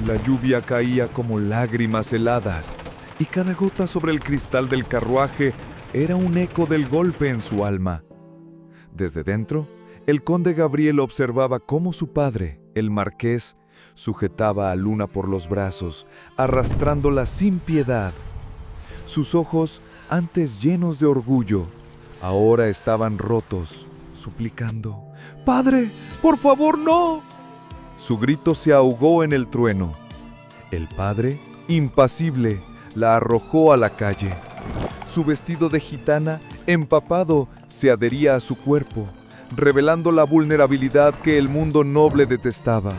La lluvia caía como lágrimas heladas, y cada gota sobre el cristal del carruaje era un eco del golpe en su alma. Desde dentro, el conde Gabriel observaba cómo su padre, el marqués, sujetaba a Luna por los brazos, arrastrándola sin piedad. Sus ojos, antes llenos de orgullo, ahora estaban rotos, suplicando: «¡Padre, por favor, no!». Su grito se ahogó en el trueno. El padre, impasible, la arrojó a la calle. Su vestido de gitana, empapado, se adhería a su cuerpo, revelando la vulnerabilidad que el mundo noble detestaba.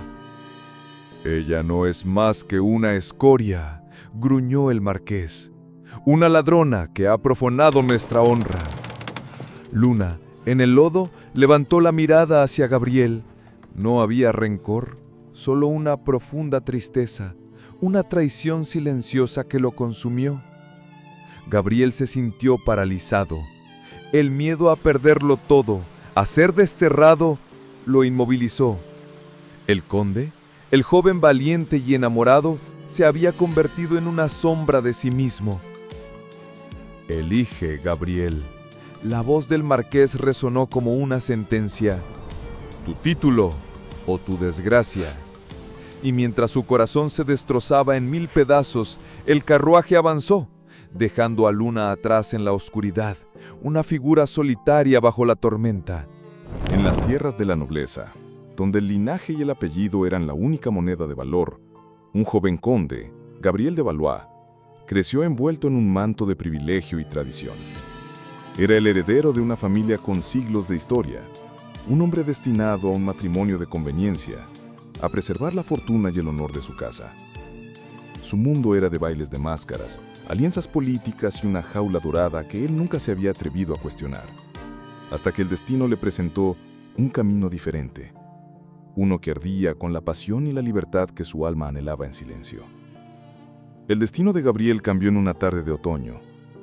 «Ella no es más que una escoria», gruñó el marqués, «una ladrona que ha profanado nuestra honra». Luna, en el lodo, levantó la mirada hacia Gabriel. No había rencor, solo una profunda tristeza, una traición silenciosa que lo consumió. Gabriel se sintió paralizado. El miedo a perderlo todo, a ser desterrado, lo inmovilizó. El conde, el joven valiente y enamorado, se había convertido en una sombra de sí mismo. «Elige, Gabriel». La voz del marqués resonó como una sentencia: «Tu título o tu desgracia». Y mientras su corazón se destrozaba en 1000 pedazos, el carruaje avanzó, dejando a Luna atrás en la oscuridad, una figura solitaria bajo la tormenta. En las tierras de la nobleza, donde el linaje y el apellido eran la única moneda de valor, un joven conde, Gabriel de Valois, creció envuelto en un manto de privilegio y tradición. Era el heredero de una familia con siglos de historia, un hombre destinado a un matrimonio de conveniencia, a preservar la fortuna y el honor de su casa. Su mundo era de bailes de máscaras, alianzas políticas y una jaula dorada que él nunca se había atrevido a cuestionar, hasta que el destino le presentó un camino diferente, uno que ardía con la pasión y la libertad que su alma anhelaba en silencio. El destino de Gabriel cambió en una tarde de otoño,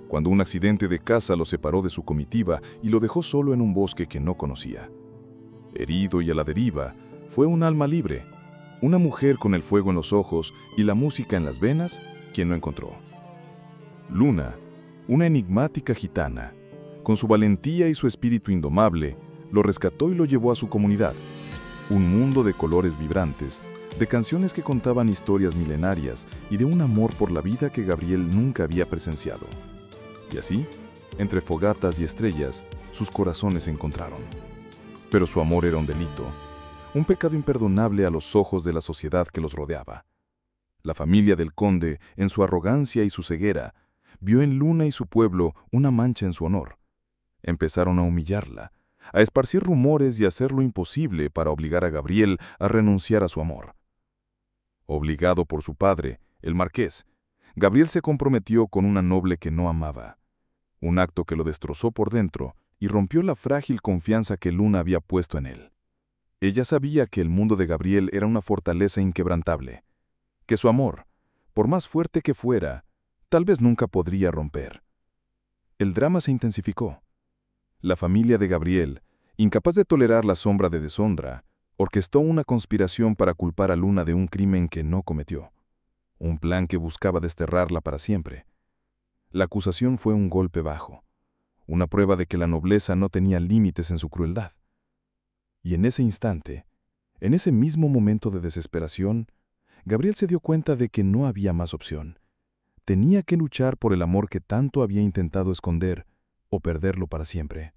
cuando un accidente de caza lo separó de su comitiva y lo dejó solo en un bosque que no conocía. Herido y a la deriva, fue un alma libre, una mujer con el fuego en los ojos y la música en las venas, quien lo encontró. Luna, una enigmática gitana, con su valentía y su espíritu indomable, lo rescató y lo llevó a su comunidad. Un mundo de colores vibrantes, de canciones que contaban historias milenarias y de un amor por la vida que Gabriel nunca había presenciado. Y así, entre fogatas y estrellas, sus corazones se encontraron. Pero su amor era un delito, un pecado imperdonable a los ojos de la sociedad que los rodeaba. La familia del conde, en su arrogancia y su ceguera, vio en Luna y su pueblo una mancha en su honor. Empezaron a humillarla, a esparcir rumores y a hacer lo imposible para obligar a Gabriel a renunciar a su amor. Obligado por su padre, el marqués, Gabriel se comprometió con una noble que no amaba. Un acto que lo destrozó por dentro y rompió la frágil confianza que Luna había puesto en él. Ella sabía que el mundo de Gabriel era una fortaleza inquebrantable, que su amor, por más fuerte que fuera, tal vez nunca podría romper. El drama se intensificó. La familia de Gabriel, incapaz de tolerar la sombra de deshonra, orquestó una conspiración para culpar a Luna de un crimen que no cometió, un plan que buscaba desterrarla para siempre. La acusación fue un golpe bajo, una prueba de que la nobleza no tenía límites en su crueldad. Y en ese instante, en ese mismo momento de desesperación, Gabriel se dio cuenta de que no había más opción. Tenía que luchar por el amor que tanto había intentado esconder o perderlo para siempre.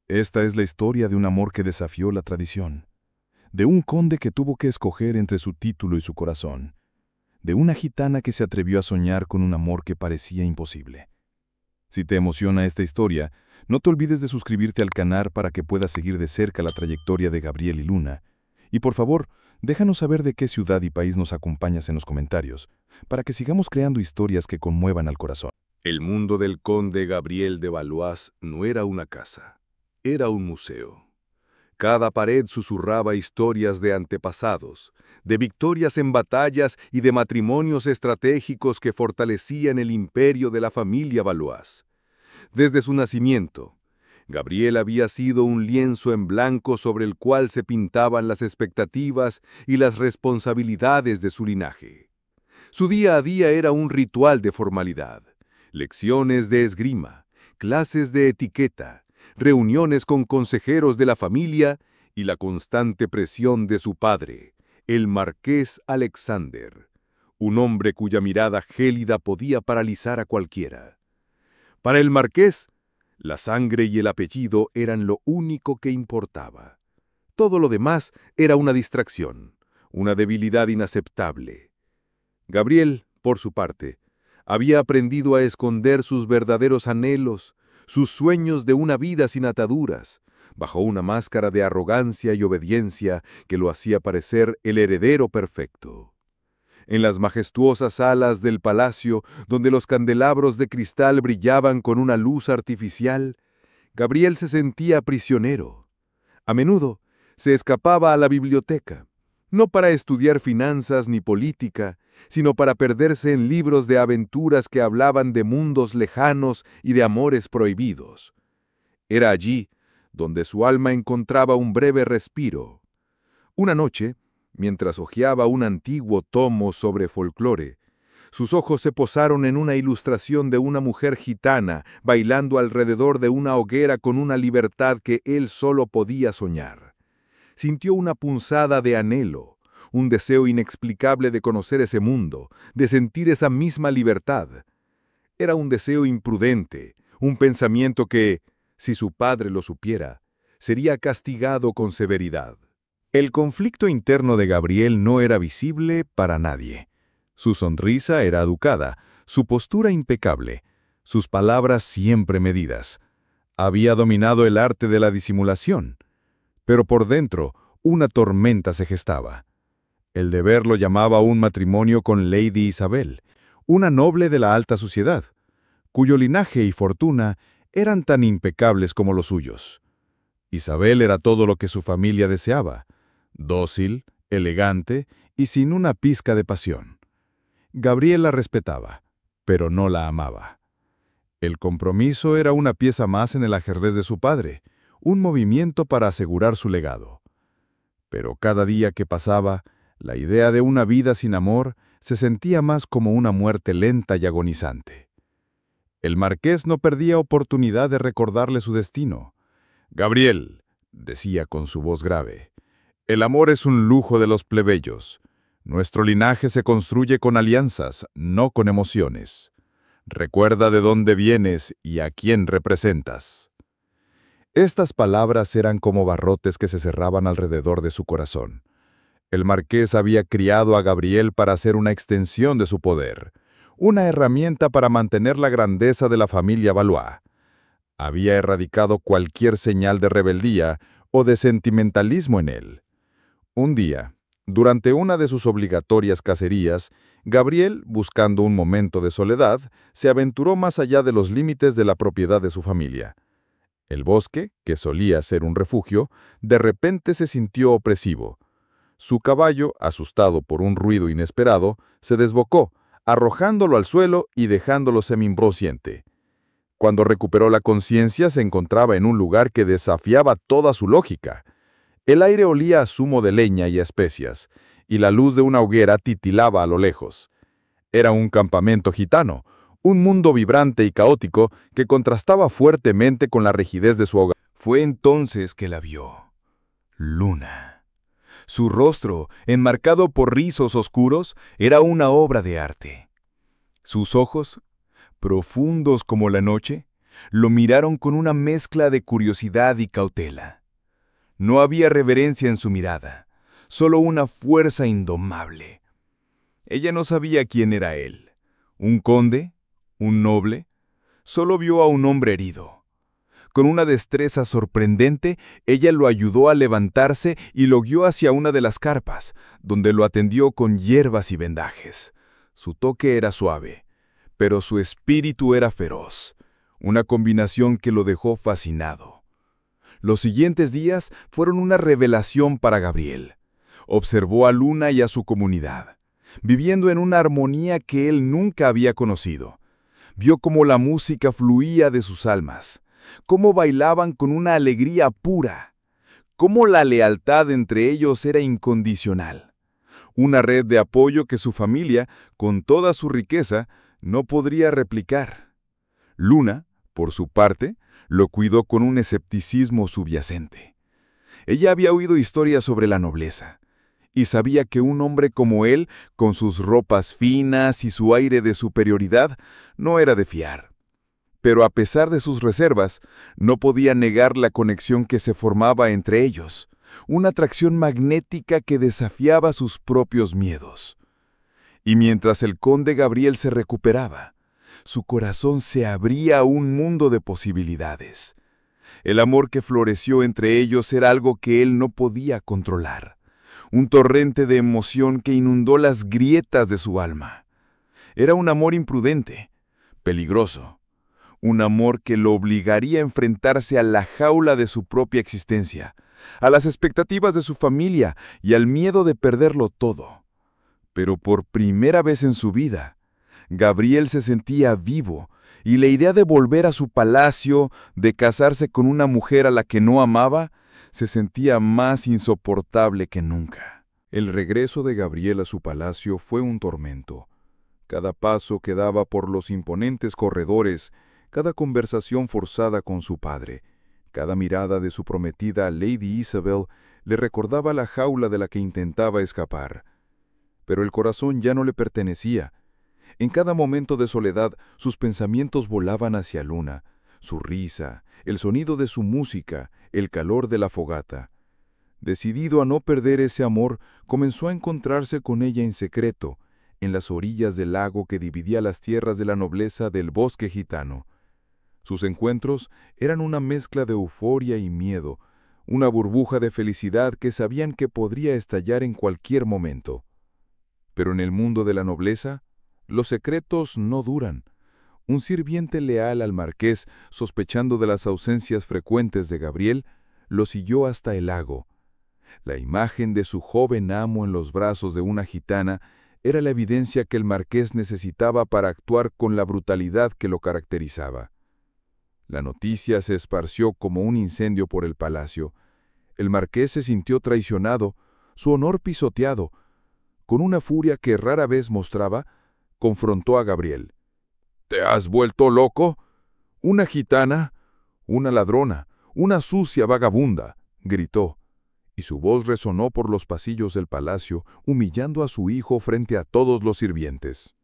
Esta es la historia de un amor que desafió la tradición, de un conde que tuvo que escoger entre su título y su corazón, de una gitana que se atrevió a soñar con un amor que parecía imposible. Si te emociona esta historia, no te olvides de suscribirte al canal para que puedas seguir de cerca la trayectoria de Gabriel y Luna. Y por favor, déjanos saber de qué ciudad y país nos acompañas en los comentarios, para que sigamos creando historias que conmuevan al corazón. El mundo del conde Gabriel de Valois no era una casa, era un museo. Cada pared susurraba historias de antepasados, de victorias en batallas y de matrimonios estratégicos que fortalecían el imperio de la familia Valois. Desde su nacimiento, Gabriel había sido un lienzo en blanco sobre el cual se pintaban las expectativas y las responsabilidades de su linaje. Su día a día era un ritual de formalidad, lecciones de esgrima, clases de etiqueta, reuniones con consejeros de la familia y la constante presión de su padre, el marqués Alexander, un hombre cuya mirada gélida podía paralizar a cualquiera. Para el marqués, la sangre y el apellido eran lo único que importaba. Todo lo demás era una distracción, una debilidad inaceptable. Gabriel, por su parte, había aprendido a esconder sus verdaderos anhelos, sus sueños de una vida sin ataduras, bajo una máscara de arrogancia y obediencia que lo hacía parecer el heredero perfecto. En las majestuosas salas del palacio, donde los candelabros de cristal brillaban con una luz artificial, Gabriel se sentía prisionero. A menudo se escapaba a la biblioteca, no para estudiar finanzas ni política, sino para perderse en libros de aventuras que hablaban de mundos lejanos y de amores prohibidos. Era allí donde su alma encontraba un breve respiro. Una noche, mientras hojeaba un antiguo tomo sobre folclore, sus ojos se posaron en una ilustración de una mujer gitana bailando alrededor de una hoguera con una libertad que él solo podía soñar. Sintió una punzada de anhelo, un deseo inexplicable de conocer ese mundo, de sentir esa misma libertad. Era un deseo imprudente, un pensamiento que, si su padre lo supiera, sería castigado con severidad. El conflicto interno de Gabriel no era visible para nadie. Su sonrisa era educada, su postura impecable, sus palabras siempre medidas. Había dominado el arte de la disimulación. Pero por dentro, una tormenta se gestaba. El deber lo llamaba a un matrimonio con Lady Isabel, una noble de la alta sociedad, cuyo linaje y fortuna eran tan impecables como los suyos. Isabel era todo lo que su familia deseaba: dócil, elegante y sin una pizca de pasión. Gabriel la respetaba, pero no la amaba. El compromiso era una pieza más en el ajedrez de su padre, un movimiento para asegurar su legado. Pero cada día que pasaba, la idea de una vida sin amor se sentía más como una muerte lenta y agonizante. El marqués no perdía oportunidad de recordarle su destino. «Gabriel», decía con su voz grave, «el amor es un lujo de los plebeyos. Nuestro linaje se construye con alianzas, no con emociones. Recuerda de dónde vienes y a quién representas». Estas palabras eran como barrotes que se cerraban alrededor de su corazón. El marqués había criado a Gabriel para ser una extensión de su poder, una herramienta para mantener la grandeza de la familia Valois. Había erradicado cualquier señal de rebeldía o de sentimentalismo en él. Un día, durante una de sus obligatorias cacerías, Gabriel, buscando un momento de soledad, se aventuró más allá de los límites de la propiedad de su familia. El bosque, que solía ser un refugio, de repente se sintió opresivo. Su caballo, asustado por un ruido inesperado, se desbocó, arrojándolo al suelo y dejándolo semi-inconsciente. Cuando recuperó la conciencia, se encontraba en un lugar que desafiaba toda su lógica. El aire olía a zumo de leña y a especias, y la luz de una hoguera titilaba a lo lejos. Era un campamento gitano, un mundo vibrante y caótico que contrastaba fuertemente con la rigidez de su hogar. Fue entonces que la vio. Luna. Su rostro, enmarcado por rizos oscuros, era una obra de arte. Sus ojos, profundos como la noche, lo miraron con una mezcla de curiosidad y cautela. No había reverencia en su mirada, solo una fuerza indomable. Ella no sabía quién era él. ¿Un conde? ¿Un noble? Solo vio a un hombre herido. Con una destreza sorprendente, ella lo ayudó a levantarse y lo guió hacia una de las carpas, donde lo atendió con hierbas y vendajes. Su toque era suave, pero su espíritu era feroz, una combinación que lo dejó fascinado. Los siguientes días fueron una revelación para Gabriel. Observó a Luna y a su comunidad, viviendo en una armonía que él nunca había conocido. Vio cómo la música fluía de sus almas, cómo bailaban con una alegría pura, cómo la lealtad entre ellos era incondicional. Una red de apoyo que su familia, con toda su riqueza, no podría replicar. Luna, por su parte, lo cuidó con un escepticismo subyacente. Ella había oído historias sobre la nobleza, y sabía que un hombre como él, con sus ropas finas y su aire de superioridad, no era de fiar. Pero a pesar de sus reservas, no podía negar la conexión que se formaba entre ellos, una atracción magnética que desafiaba sus propios miedos. Y mientras el conde Gabriel se recuperaba, su corazón se abría a un mundo de posibilidades. El amor que floreció entre ellos era algo que él no podía controlar, un torrente de emoción que inundó las grietas de su alma. Era un amor imprudente, peligroso, un amor que lo obligaría a enfrentarse a la jaula de su propia existencia, a las expectativas de su familia y al miedo de perderlo todo. Pero por primera vez en su vida, Gabriel se sentía vivo, y la idea de volver a su palacio, de casarse con una mujer a la que no amaba, se sentía más insoportable que nunca. El regreso de Gabriel a su palacio fue un tormento. Cada paso que daba por los imponentes corredores, cada conversación forzada con su padre, cada mirada de su prometida Lady Isabel le recordaba la jaula de la que intentaba escapar. Pero el corazón ya no le pertenecía. En cada momento de soledad, sus pensamientos volaban hacia Luna, su risa, el sonido de su música, el calor de la fogata. Decidido a no perder ese amor, comenzó a encontrarse con ella en secreto, en las orillas del lago que dividía las tierras de la nobleza del bosque gitano. Sus encuentros eran una mezcla de euforia y miedo, una burbuja de felicidad que sabían que podría estallar en cualquier momento. Pero en el mundo de la nobleza, los secretos no duran. Un sirviente leal al marqués, sospechando de las ausencias frecuentes de Gabriel, lo siguió hasta el lago. La imagen de su joven amo en los brazos de una gitana era la evidencia que el marqués necesitaba para actuar con la brutalidad que lo caracterizaba. La noticia se esparció como un incendio por el palacio. El marqués se sintió traicionado, su honor pisoteado. Con una furia que rara vez mostraba, confrontó a Gabriel. ¿Te has vuelto loco? Una gitana, una ladrona, una sucia vagabunda, gritó, y su voz resonó por los pasillos del palacio, humillando a su hijo frente a todos los sirvientes.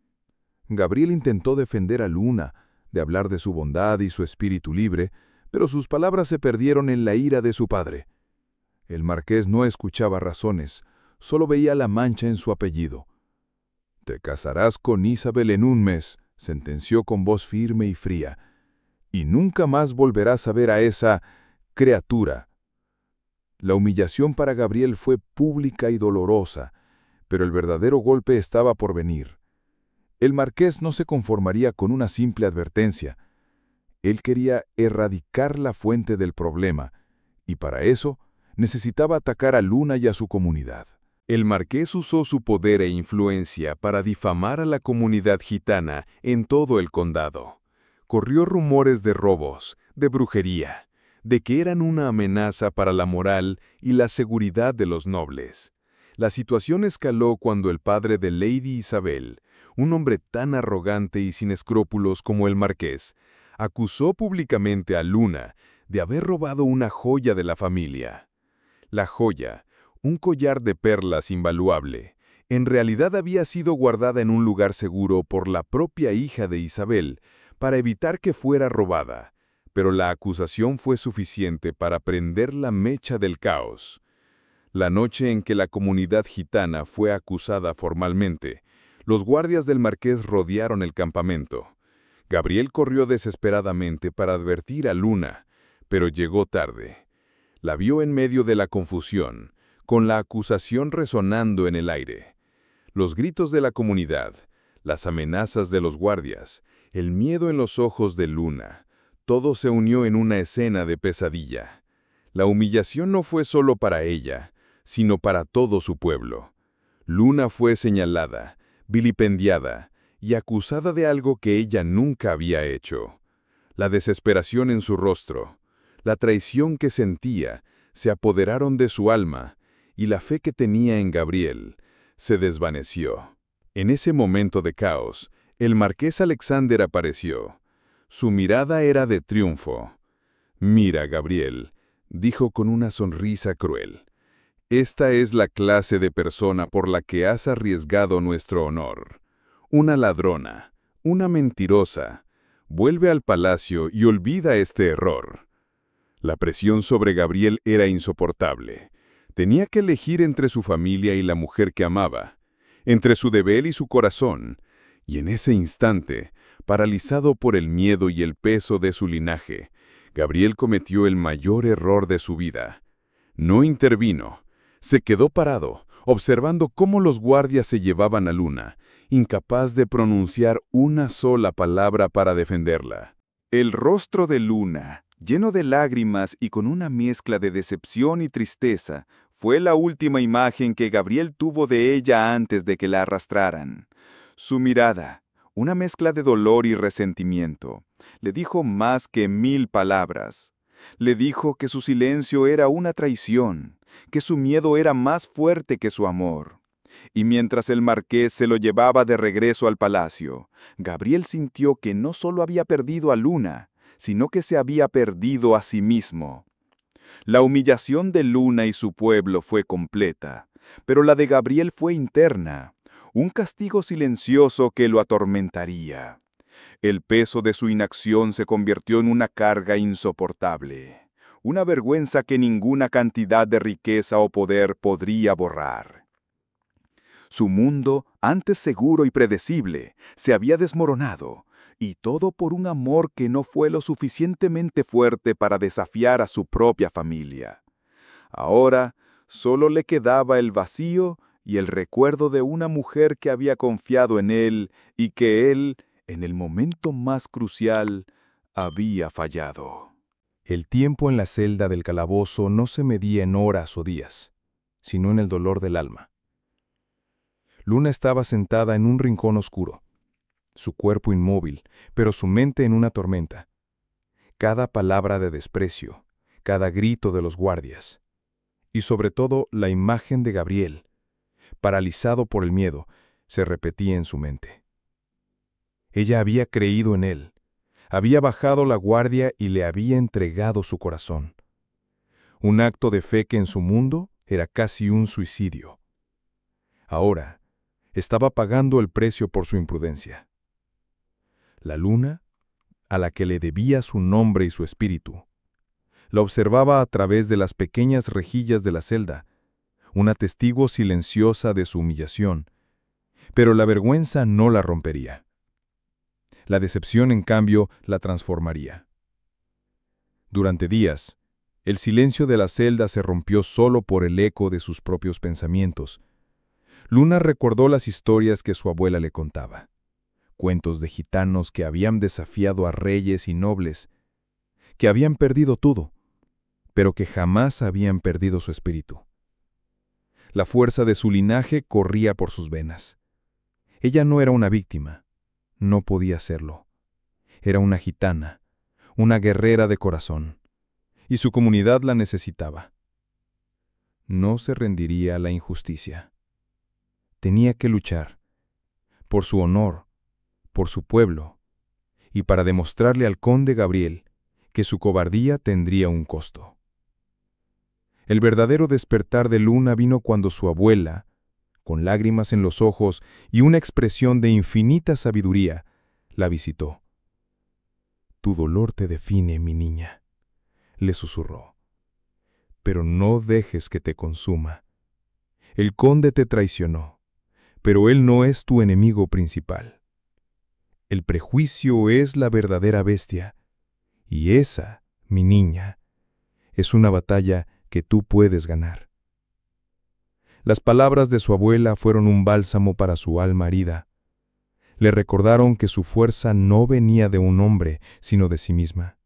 Gabriel intentó defender a Luna, de hablar de su bondad y su espíritu libre, pero sus palabras se perdieron en la ira de su padre. El marqués no escuchaba razones, solo veía la mancha en su apellido. «Te casarás con Isabel en un mes», sentenció con voz firme y fría, «y nunca más volverás a ver a esa criatura». La humillación para Gabriel fue pública y dolorosa, pero el verdadero golpe estaba por venir. El marqués no se conformaría con una simple advertencia. Él quería erradicar la fuente del problema, y para eso necesitaba atacar a Luna y a su comunidad. El marqués usó su poder e influencia para difamar a la comunidad gitana en todo el condado. Corrió rumores de robos, de brujería, de que eran una amenaza para la moral y la seguridad de los nobles. La situación escaló cuando el padre de Lady Isabel, un hombre tan arrogante y sin escrúpulos como el marqués, acusó públicamente a Luna de haber robado una joya de la familia. La joya, un collar de perlas invaluable, en realidad había sido guardada en un lugar seguro por la propia hija de Isabel para evitar que fuera robada, pero la acusación fue suficiente para prender la mecha del caos. La noche en que la comunidad gitana fue acusada formalmente, los guardias del marqués rodearon el campamento. Gabriel corrió desesperadamente para advertir a Luna, pero llegó tarde. La vio en medio de la confusión, con la acusación resonando en el aire. Los gritos de la comunidad, las amenazas de los guardias, el miedo en los ojos de Luna, todo se unió en una escena de pesadilla. La humillación no fue solo para ella, sino para todo su pueblo. Luna fue señalada, vilipendiada y acusada de algo que ella nunca había hecho. La desesperación en su rostro, la traición que sentía, se apoderaron de su alma, y la fe que tenía en Gabriel se desvaneció. En ese momento de caos, el marqués Alexander apareció. Su mirada era de triunfo. «Mira, Gabriel», dijo con una sonrisa cruel, «esta es la clase de persona por la que has arriesgado nuestro honor. Una ladrona, una mentirosa. Vuelve al palacio y olvida este error». La presión sobre Gabriel era insoportable. Tenía que elegir entre su familia y la mujer que amaba, entre su deber y su corazón, y en ese instante, paralizado por el miedo y el peso de su linaje, Gabriel cometió el mayor error de su vida. No intervino. Se quedó parado, observando cómo los guardias se llevaban a Luna, incapaz de pronunciar una sola palabra para defenderla. El rostro de Luna, lleno de lágrimas y con una mezcla de decepción y tristeza, fue la última imagen que Gabriel tuvo de ella antes de que la arrastraran. Su mirada, una mezcla de dolor y resentimiento, le dijo más que 1000 palabras. Le dijo que su silencio era una traición, que su miedo era más fuerte que su amor. Y mientras el marqués se lo llevaba de regreso al palacio, Gabriel sintió que no solo había perdido a Luna, sino que se había perdido a sí mismo. La humillación de Luna y su pueblo fue completa, pero la de Gabriel fue interna, un castigo silencioso que lo atormentaría. El peso de su inacción se convirtió en una carga insoportable, una vergüenza que ninguna cantidad de riqueza o poder podría borrar. Su mundo, antes seguro y predecible, se había desmoronado, y todo por un amor que no fue lo suficientemente fuerte para desafiar a su propia familia. Ahora, solo le quedaba el vacío y el recuerdo de una mujer que había confiado en él y que él, en el momento más crucial, había fallado. El tiempo en la celda del calabozo no se medía en horas o días, sino en el dolor del alma. Luna estaba sentada en un rincón oscuro, su cuerpo inmóvil, pero su mente en una tormenta. Cada palabra de desprecio, cada grito de los guardias, y sobre todo la imagen de Gabriel, paralizado por el miedo, se repetía en su mente. Ella había creído en él, había bajado la guardia y le había entregado su corazón. Un acto de fe que en su mundo era casi un suicidio. Ahora, estaba pagando el precio por su imprudencia. La Luna, a la que le debía su nombre y su espíritu, la observaba a través de las pequeñas rejillas de la celda, una testigo silenciosa de su humillación, pero la vergüenza no la rompería. La decepción, en cambio, la transformaría. Durante días, el silencio de la celda se rompió solo por el eco de sus propios pensamientos. Luna recordó las historias que su abuela le contaba, cuentos de gitanos que habían desafiado a reyes y nobles, que habían perdido todo, pero que jamás habían perdido su espíritu. La fuerza de su linaje corría por sus venas. Ella no era una víctima, no podía serlo. Era una gitana, una guerrera de corazón, y su comunidad la necesitaba. No se rendiría a la injusticia. Tenía que luchar, por su honor, por su pueblo, y para demostrarle al conde Gabriel que su cobardía tendría un costo. El verdadero despertar de Luna vino cuando su abuela, con lágrimas en los ojos y una expresión de infinita sabiduría, la visitó. «Tu dolor te define, mi niña», le susurró. «Pero no dejes que te consuma. El conde te traicionó, pero él no es tu enemigo principal. El prejuicio es la verdadera bestia, y esa, mi niña, es una batalla que tú puedes ganar». Las palabras de su abuela fueron un bálsamo para su alma herida. Le recordaron que su fuerza no venía de un hombre, sino de sí misma,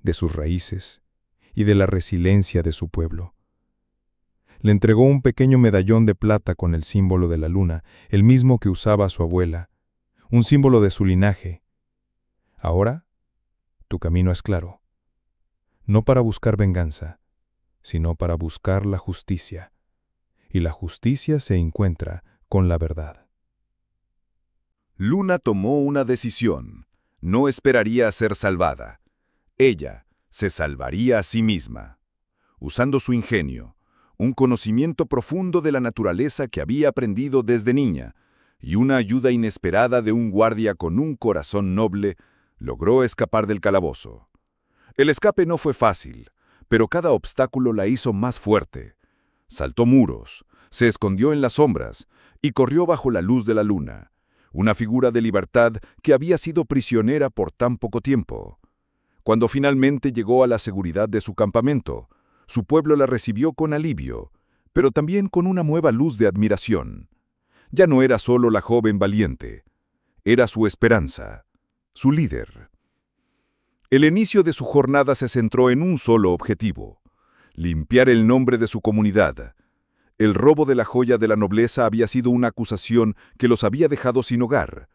de sus raíces y de la resiliencia de su pueblo. Le entregó un pequeño medallón de plata con el símbolo de la luna, el mismo que usaba su abuela, un símbolo de su linaje. Ahora, Tu camino es claro, no para buscar venganza, sino para buscar la justicia, y la justicia se encuentra con la verdad. Luna tomó una decisión. No esperaría ser salvada. Ella se salvaría a sí misma. Usando su ingenio, un conocimiento profundo de la naturaleza que había aprendido desde niña, y una ayuda inesperada de un guardia con un corazón noble, logró escapar del calabozo. El escape no fue fácil, pero cada obstáculo la hizo más fuerte. Saltó muros, se escondió en las sombras y corrió bajo la luz de la luna, una figura de libertad que había sido prisionera por tan poco tiempo. Cuando finalmente llegó a la seguridad de su campamento, su pueblo la recibió con alivio, pero también con una nueva luz de admiración. Ya no era solo la joven valiente, era su esperanza, su líder. El inicio de su jornada se centró en un solo objetivo: limpiar el nombre de su comunidad. El robo de la joya de la nobleza había sido una acusación que los había dejado sin hogar,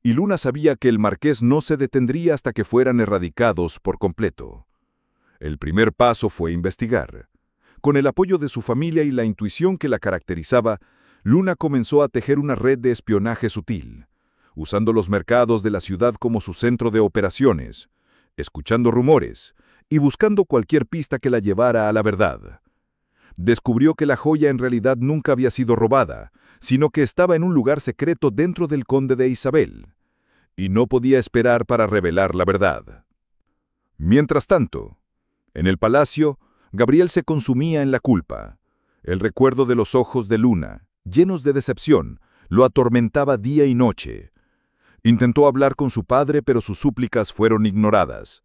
y Luna sabía que el marqués no se detendría hasta que fueran erradicados por completo. El primer paso fue investigar. Con el apoyo de su familia y la intuición que la caracterizaba, Luna comenzó a tejer una red de espionaje sutil, usando los mercados de la ciudad como su centro de operaciones, escuchando rumores y buscando cualquier pista que la llevara a la verdad. Descubrió que la joya en realidad nunca había sido robada, sino que estaba en un lugar secreto dentro del conde de Isabel, y no podía esperar para revelar la verdad. Mientras tanto, en el palacio, Gabriel se consumía en la culpa. El recuerdo de los ojos de Luna, llenos de decepción, lo atormentaba día y noche. Intentó hablar con su padre, pero sus súplicas fueron ignoradas.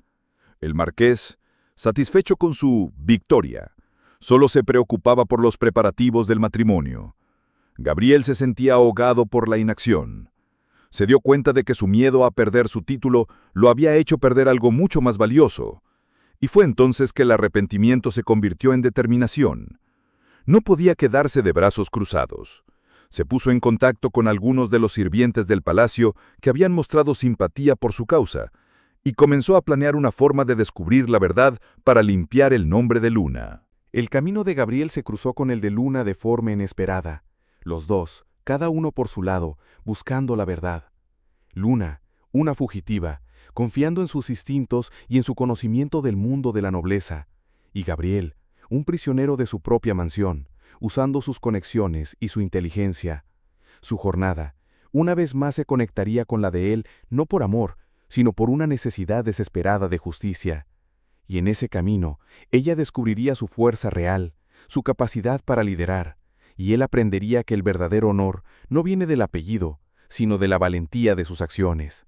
El marqués, satisfecho con su victoria, solo se preocupaba por los preparativos del matrimonio. Gabriel se sentía ahogado por la inacción. Se dio cuenta de que su miedo a perder su título lo había hecho perder algo mucho más valioso, y fue entonces que el arrepentimiento se convirtió en determinación. No podía quedarse de brazos cruzados. Se puso en contacto con algunos de los sirvientes del palacio que habían mostrado simpatía por su causa, y comenzó a planear una forma de descubrir la verdad para limpiar el nombre de Luna. El camino de Gabriel se cruzó con el de Luna de forma inesperada. Los dos, cada uno por su lado, buscando la verdad. Luna, una fugitiva, confiando en sus instintos y en su conocimiento del mundo de la nobleza. Y Gabriel, un prisionero de su propia mansión, usando sus conexiones y su inteligencia. Su jornada, una vez más, se conectaría con la de él, no por amor, sino por una necesidad desesperada de justicia. Y en ese camino, ella descubriría su fuerza real, su capacidad para liderar, y él aprendería que el verdadero honor no viene del apellido, sino de la valentía de sus acciones.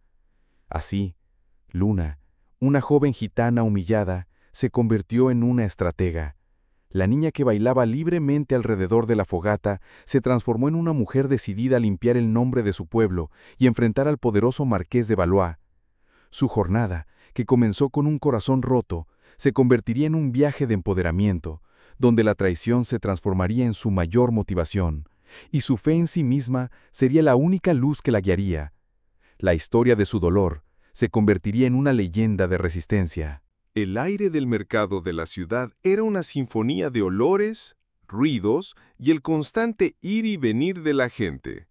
Así, Luna, una joven gitana humillada, se convirtió en una estratega. La niña que bailaba libremente alrededor de la fogata se transformó en una mujer decidida a limpiar el nombre de su pueblo y enfrentar al poderoso marqués de Valois. Su jornada, que comenzó con un corazón roto, se convertiría en un viaje de empoderamiento, donde la traición se transformaría en su mayor motivación, y su fe en sí misma sería la única luz que la guiaría. La historia de su dolor se convertiría en una leyenda de resistencia. El aire del mercado de la ciudad era una sinfonía de olores, ruidos y el constante ir y venir de la gente.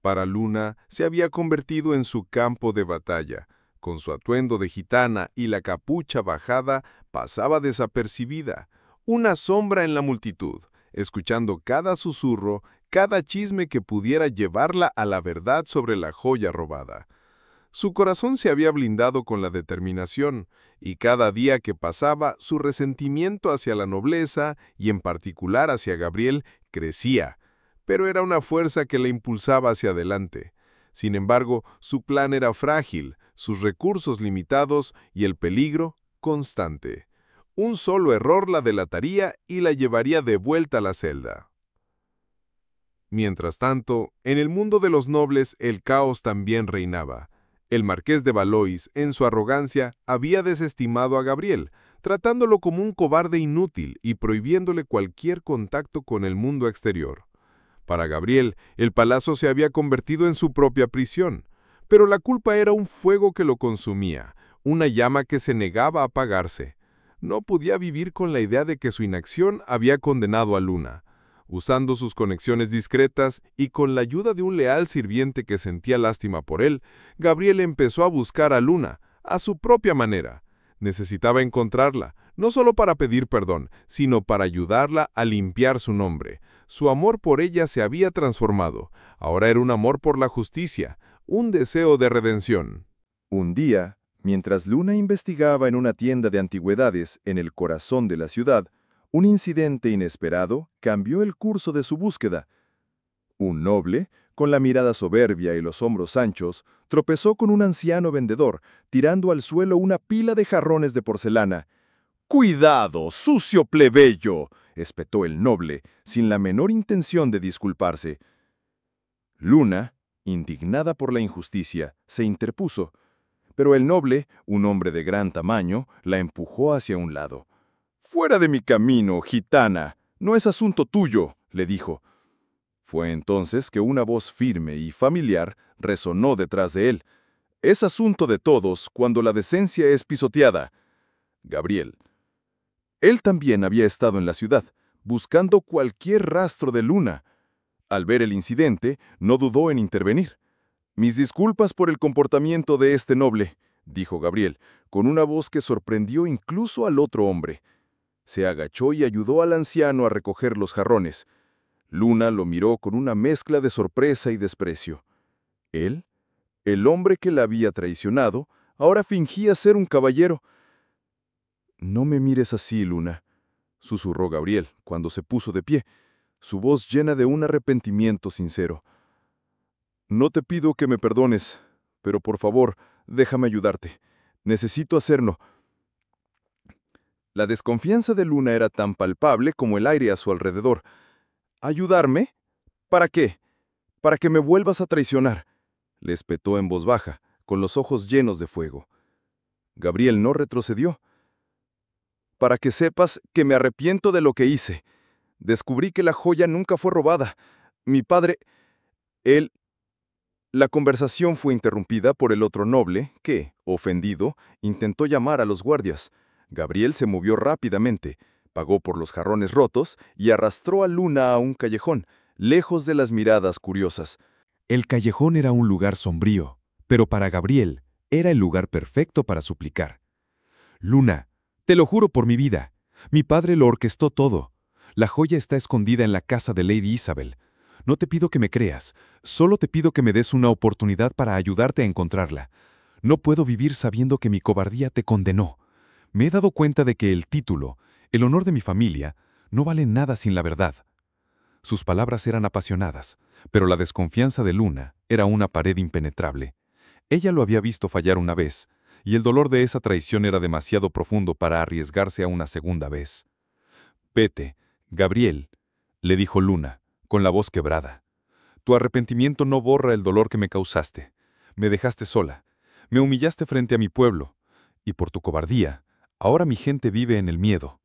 Para Luna se había convertido en su campo de batalla. Con su atuendo de gitana y la capucha bajada, pasaba desapercibida, una sombra en la multitud, escuchando cada susurro, cada chisme que pudiera llevarla a la verdad sobre la joya robada. Su corazón se había blindado con la determinación, y cada día que pasaba, su resentimiento hacia la nobleza, y en particular hacia Gabriel, crecía, pero era una fuerza que la impulsaba hacia adelante. Sin embargo, su plan era frágil, sus recursos limitados y el peligro constante. Un solo error la delataría y la llevaría de vuelta a la celda. Mientras tanto, en el mundo de los nobles el caos también reinaba. El marqués de Valois, en su arrogancia, había desestimado a Gabriel, tratándolo como un cobarde inútil y prohibiéndole cualquier contacto con el mundo exterior. Para Gabriel, el palacio se había convertido en su propia prisión, pero la culpa era un fuego que lo consumía, una llama que se negaba a apagarse. No podía vivir con la idea de que su inacción había condenado a Luna. Usando sus conexiones discretas y con la ayuda de un leal sirviente que sentía lástima por él, Gabriel empezó a buscar a Luna, a su propia manera. Necesitaba encontrarla, no solo para pedir perdón, sino para ayudarla a limpiar su nombre. Su amor por ella se había transformado. Ahora era un amor por la justicia, un deseo de redención. Un día, mientras Luna investigaba en una tienda de antigüedades en el corazón de la ciudad, un incidente inesperado cambió el curso de su búsqueda. Un noble, con la mirada soberbia y los hombros anchos, tropezó con un anciano vendedor, tirando al suelo una pila de jarrones de porcelana. «¡Cuidado, sucio plebeyo!», espetó el noble, sin la menor intención de disculparse. Luna, indignada por la injusticia, se interpuso, pero el noble, un hombre de gran tamaño, la empujó hacia un lado. «¡Fuera de mi camino, gitana! No es asunto tuyo», le dijo. Fue entonces que una voz firme y familiar resonó detrás de él. «Es asunto de todos cuando la decencia es pisoteada». Gabriel. Él también había estado en la ciudad, buscando cualquier rastro de Luna. Al ver el incidente, no dudó en intervenir. «Mis disculpas por el comportamiento de este noble», dijo Gabriel, con una voz que sorprendió incluso al otro hombre. Se agachó y ayudó al anciano a recoger los jarrones. Luna lo miró con una mezcla de sorpresa y desprecio. Él, el hombre que la había traicionado, ahora fingía ser un caballero. «No me mires así, Luna», susurró Gabriel cuando se puso de pie, su voz llena de un arrepentimiento sincero. «No te pido que me perdones, pero por favor, déjame ayudarte. Necesito hacerlo». La desconfianza de Luna era tan palpable como el aire a su alrededor. «¿Ayudarme? ¿Para qué? ¿Para que me vuelvas a traicionar?», le espetó en voz baja, con los ojos llenos de fuego. Gabriel no retrocedió. «Para que sepas que me arrepiento de lo que hice. Descubrí que la joya nunca fue robada. Mi padre... él...». La conversación fue interrumpida por el otro noble que, ofendido, intentó llamar a los guardias. Gabriel se movió rápidamente, pagó por los jarrones rotos y arrastró a Luna a un callejón, lejos de las miradas curiosas. El callejón era un lugar sombrío, pero para Gabriel era el lugar perfecto para suplicar. «Luna, te lo juro por mi vida, mi padre lo orquestó todo. La joya está escondida en la casa de Lady Isabel. No te pido que me creas, solo te pido que me des una oportunidad para ayudarte a encontrarla. No puedo vivir sabiendo que mi cobardía te condenó. Me he dado cuenta de que el título, el honor de mi familia, no valen nada sin la verdad». Sus palabras eran apasionadas, pero la desconfianza de Luna era una pared impenetrable. Ella lo había visto fallar una vez, y el dolor de esa traición era demasiado profundo para arriesgarse a una segunda vez. «Vete, Gabriel», le dijo Luna, con la voz quebrada. «Tu arrepentimiento no borra el dolor que me causaste. Me dejaste sola, me humillaste frente a mi pueblo, y por tu cobardía, ahora mi gente vive en el miedo.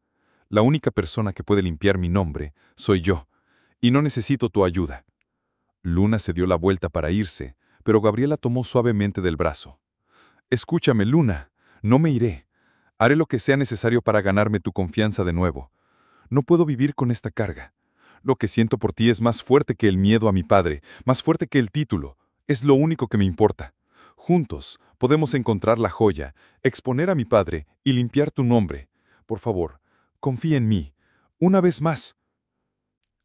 La única persona que puede limpiar mi nombre soy yo, y no necesito tu ayuda». Luna se dio la vuelta para irse, pero Gabriel la tomó suavemente del brazo. «Escúchame, Luna, no me iré. Haré lo que sea necesario para ganarme tu confianza de nuevo. No puedo vivir con esta carga. Lo que siento por ti es más fuerte que el miedo a mi padre, más fuerte que el título. Es lo único que me importa. Juntos podemos encontrar la joya, exponer a mi padre y limpiar tu nombre. Por favor, confía en mí. Una vez más».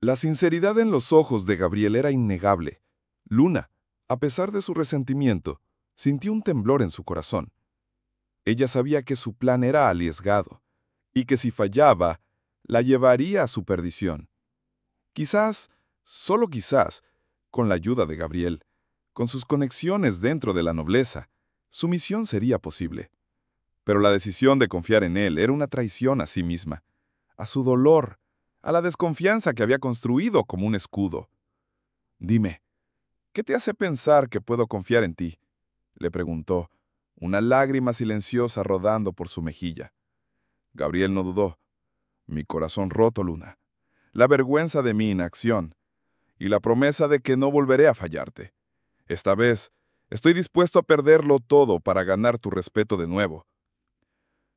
La sinceridad en los ojos de Gabriel era innegable. Luna, a pesar de su resentimiento, sintió un temblor en su corazón. Ella sabía que su plan era arriesgado, y que si fallaba, la llevaría a su perdición. Quizás, solo quizás, con la ayuda de Gabriel, con sus conexiones dentro de la nobleza, su misión sería posible. Pero la decisión de confiar en él era una traición a sí misma, a su dolor, a la desconfianza que había construido como un escudo. «Dime, ¿qué te hace pensar que puedo confiar en ti?», le preguntó, una lágrima silenciosa rodando por su mejilla. Gabriel no dudó. «Mi corazón roto, Luna, la vergüenza de mi inacción y la promesa de que no volveré a fallarte. Esta vez, Estoy dispuesto a perderlo todo para ganar tu respeto de nuevo.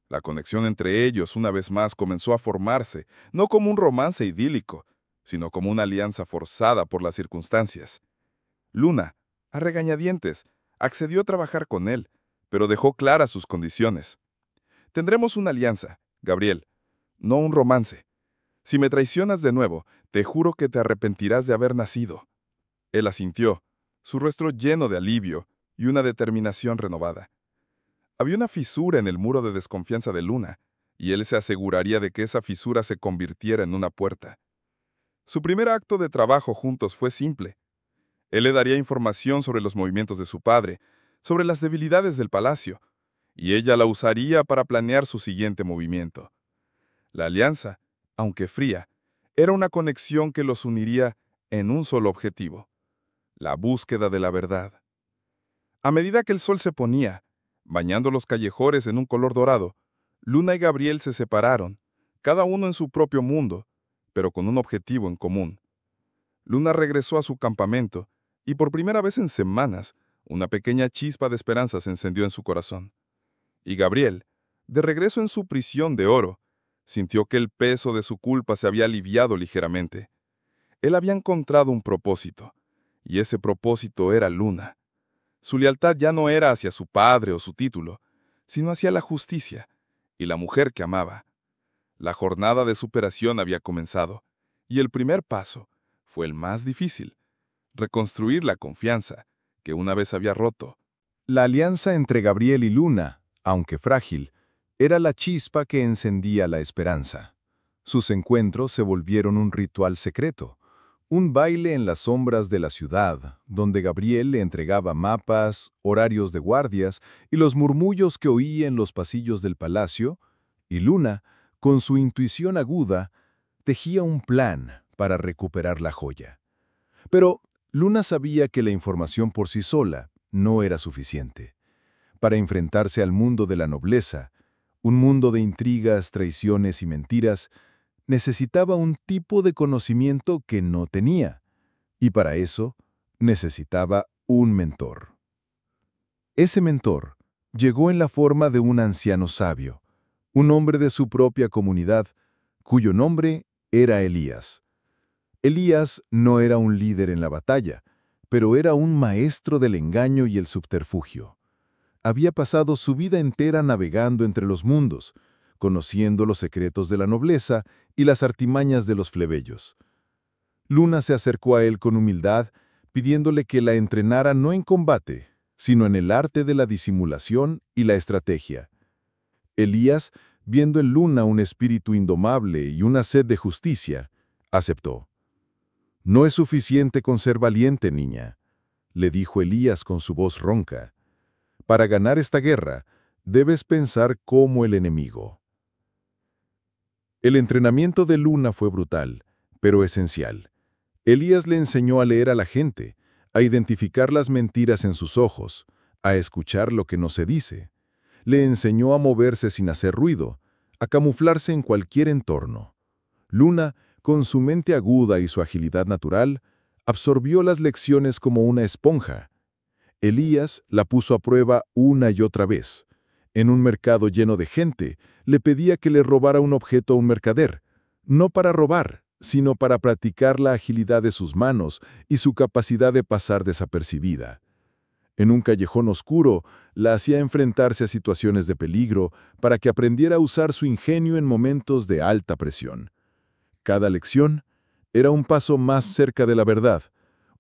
La conexión entre ellos una vez más comenzó a formarse, no como un romance idílico, sino como una alianza forzada por las circunstancias. Luna, a regañadientes, accedió a trabajar con él, pero dejó claras sus condiciones. Tendremos una alianza, Gabriel, no un romance. Si me traicionas de nuevo, te juro que te arrepentirás de haber nacido. Él asintió, su rostro lleno de alivio y una determinación renovada. Había una fisura en el muro de desconfianza de Luna, y él se aseguraría de que esa fisura se convirtiera en una puerta. Su primer acto de trabajo juntos fue simple. Él le daría información sobre los movimientos de su padre, sobre las debilidades del palacio, y ella la usaría para planear su siguiente movimiento. La alianza, aunque fría, era una conexión que los uniría en un solo objetivo: la búsqueda de la verdad. A medida que el sol se ponía, bañando los callejones en un color dorado, Luna y Gabriel se separaron, cada uno en su propio mundo, pero con un objetivo en común. Luna regresó a su campamento, y por primera vez en semanas, una pequeña chispa de esperanza se encendió en su corazón. Y Gabriel, de regreso en su prisión de oro, sintió que el peso de su culpa se había aliviado ligeramente. Él había encontrado un propósito, y ese propósito era Luna. Su lealtad ya no era hacia su padre o su título, sino hacia la justicia y la mujer que amaba. La jornada de superación había comenzado, y el primer paso fue el más difícil: reconstruir la confianza que una vez había roto. La alianza entre Gabriel y Luna, aunque frágil, era la chispa que encendía la esperanza. Sus encuentros se volvieron un ritual secreto, un baile en las sombras de la ciudad, donde Gabriel le entregaba mapas, horarios de guardias y los murmullos que oía en los pasillos del palacio, y Luna, con su intuición aguda, tejía un plan para recuperar la joya. Pero Luna sabía que la información por sí sola no era suficiente. Para enfrentarse al mundo de la nobleza, un mundo de intrigas, traiciones y mentiras, necesitaba un tipo de conocimiento que no tenía, y para eso necesitaba un mentor. Ese mentor llegó en la forma de un anciano sabio, un hombre de su propia comunidad, cuyo nombre era Elías. Elías no era un líder en la batalla, pero era un maestro del engaño y el subterfugio. Había pasado su vida entera navegando entre los mundos, conociendo los secretos de la nobleza y las artimañas de los plebeyos. Luna se acercó a él con humildad, pidiéndole que la entrenara no en combate, sino en el arte de la disimulación y la estrategia. Elías, viendo en Luna un espíritu indomable y una sed de justicia, aceptó. «No es suficiente con ser valiente, niña», le dijo Elías con su voz ronca. «Para ganar esta guerra, debes pensar como el enemigo». El entrenamiento de Luna fue brutal, pero esencial. Elías le enseñó a leer a la gente, a identificar las mentiras en sus ojos, a escuchar lo que no se dice. Le enseñó a moverse sin hacer ruido, a camuflarse en cualquier entorno. Luna, con su mente aguda y su agilidad natural, absorbió las lecciones como una esponja. Elías la puso a prueba una y otra vez. En un mercado lleno de gente, le pedía que le robara un objeto a un mercader, no para robar, sino para practicar la agilidad de sus manos y su capacidad de pasar desapercibida. En un callejón oscuro, la hacía enfrentarse a situaciones de peligro para que aprendiera a usar su ingenio en momentos de alta presión. Cada lección era un paso más cerca de la verdad,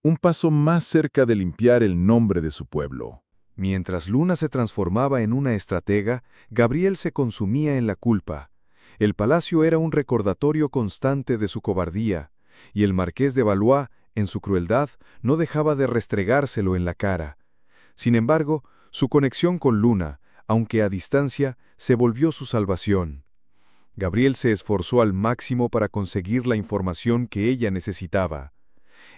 un paso más cerca de limpiar el nombre de su pueblo. Mientras Luna se transformaba en una estratega, Gabriel se consumía en la culpa. El palacio era un recordatorio constante de su cobardía, y el marqués de Valois, en su crueldad, no dejaba de restregárselo en la cara. Sin embargo, su conexión con Luna, aunque a distancia, se volvió su salvación. Gabriel se esforzó al máximo para conseguir la información que ella necesitaba.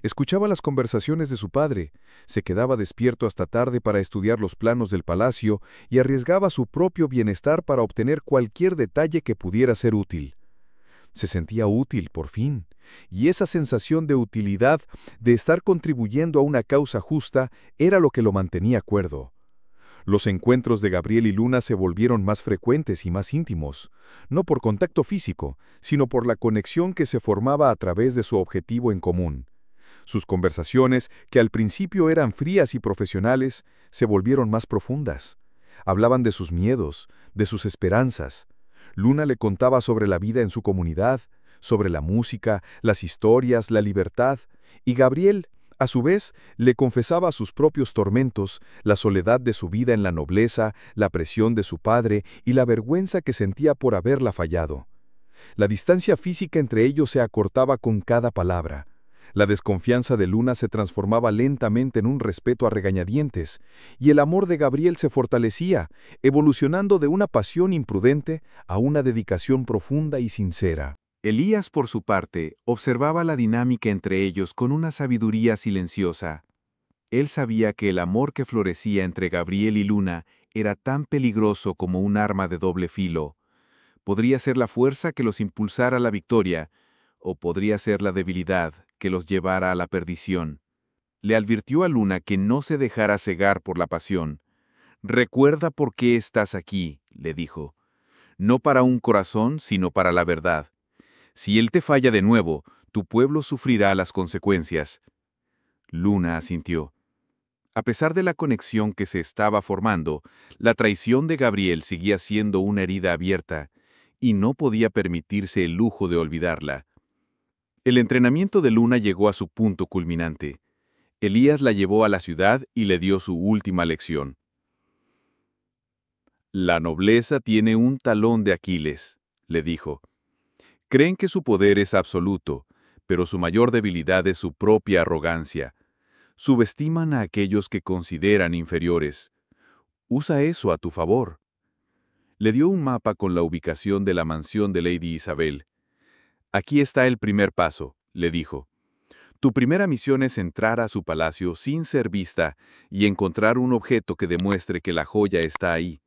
Escuchaba las conversaciones de su padre, se quedaba despierto hasta tarde para estudiar los planos del palacio y arriesgaba su propio bienestar para obtener cualquier detalle que pudiera ser útil. Se sentía útil, por fin, y esa sensación de utilidad, de estar contribuyendo a una causa justa, era lo que lo mantenía cuerdo. Los encuentros de Gabriel y Luna se volvieron más frecuentes y más íntimos, no por contacto físico, sino por la conexión que se formaba a través de su objetivo en común. Sus conversaciones, que al principio eran frías y profesionales, se volvieron más profundas. Hablaban de sus miedos, de sus esperanzas. Luna le contaba sobre la vida en su comunidad, sobre la música, las historias, la libertad, y Gabriel, a su vez, le confesaba sus propios tormentos, la soledad de su vida en la nobleza, la presión de su padre y la vergüenza que sentía por haberla fallado. La distancia física entre ellos se acortaba con cada palabra. La desconfianza de Luna se transformaba lentamente en un respeto a regañadientes, y el amor de Gabriel se fortalecía, evolucionando de una pasión imprudente a una dedicación profunda y sincera. Elías, por su parte, observaba la dinámica entre ellos con una sabiduría silenciosa. Él sabía que el amor que florecía entre Gabriel y Luna era tan peligroso como un arma de doble filo. Podría ser la fuerza que los impulsara a la victoria, o podría ser la debilidad que los llevara a la perdición. Le advirtió a Luna que no se dejara cegar por la pasión. «Recuerda por qué estás aquí», le dijo. «No para un corazón, sino para la verdad. Si él te falla de nuevo, tu pueblo sufrirá las consecuencias». Luna asintió. A pesar de la conexión que se estaba formando, la traición de Gabriel seguía siendo una herida abierta, y no podía permitirse el lujo de olvidarla. El entrenamiento de Luna llegó a su punto culminante. Elías la llevó a la ciudad y le dio su última lección. «La nobleza tiene un talón de Aquiles», le dijo. «Creen que su poder es absoluto, pero su mayor debilidad es su propia arrogancia. Subestiman a aquellos que consideran inferiores. Usa eso a tu favor». Le dio un mapa con la ubicación de la mansión de Lady Isabel. «Aquí está el primer paso», le dijo. «Tu primera misión es entrar a su palacio sin ser vista y encontrar un objeto que demuestre que la joya está ahí.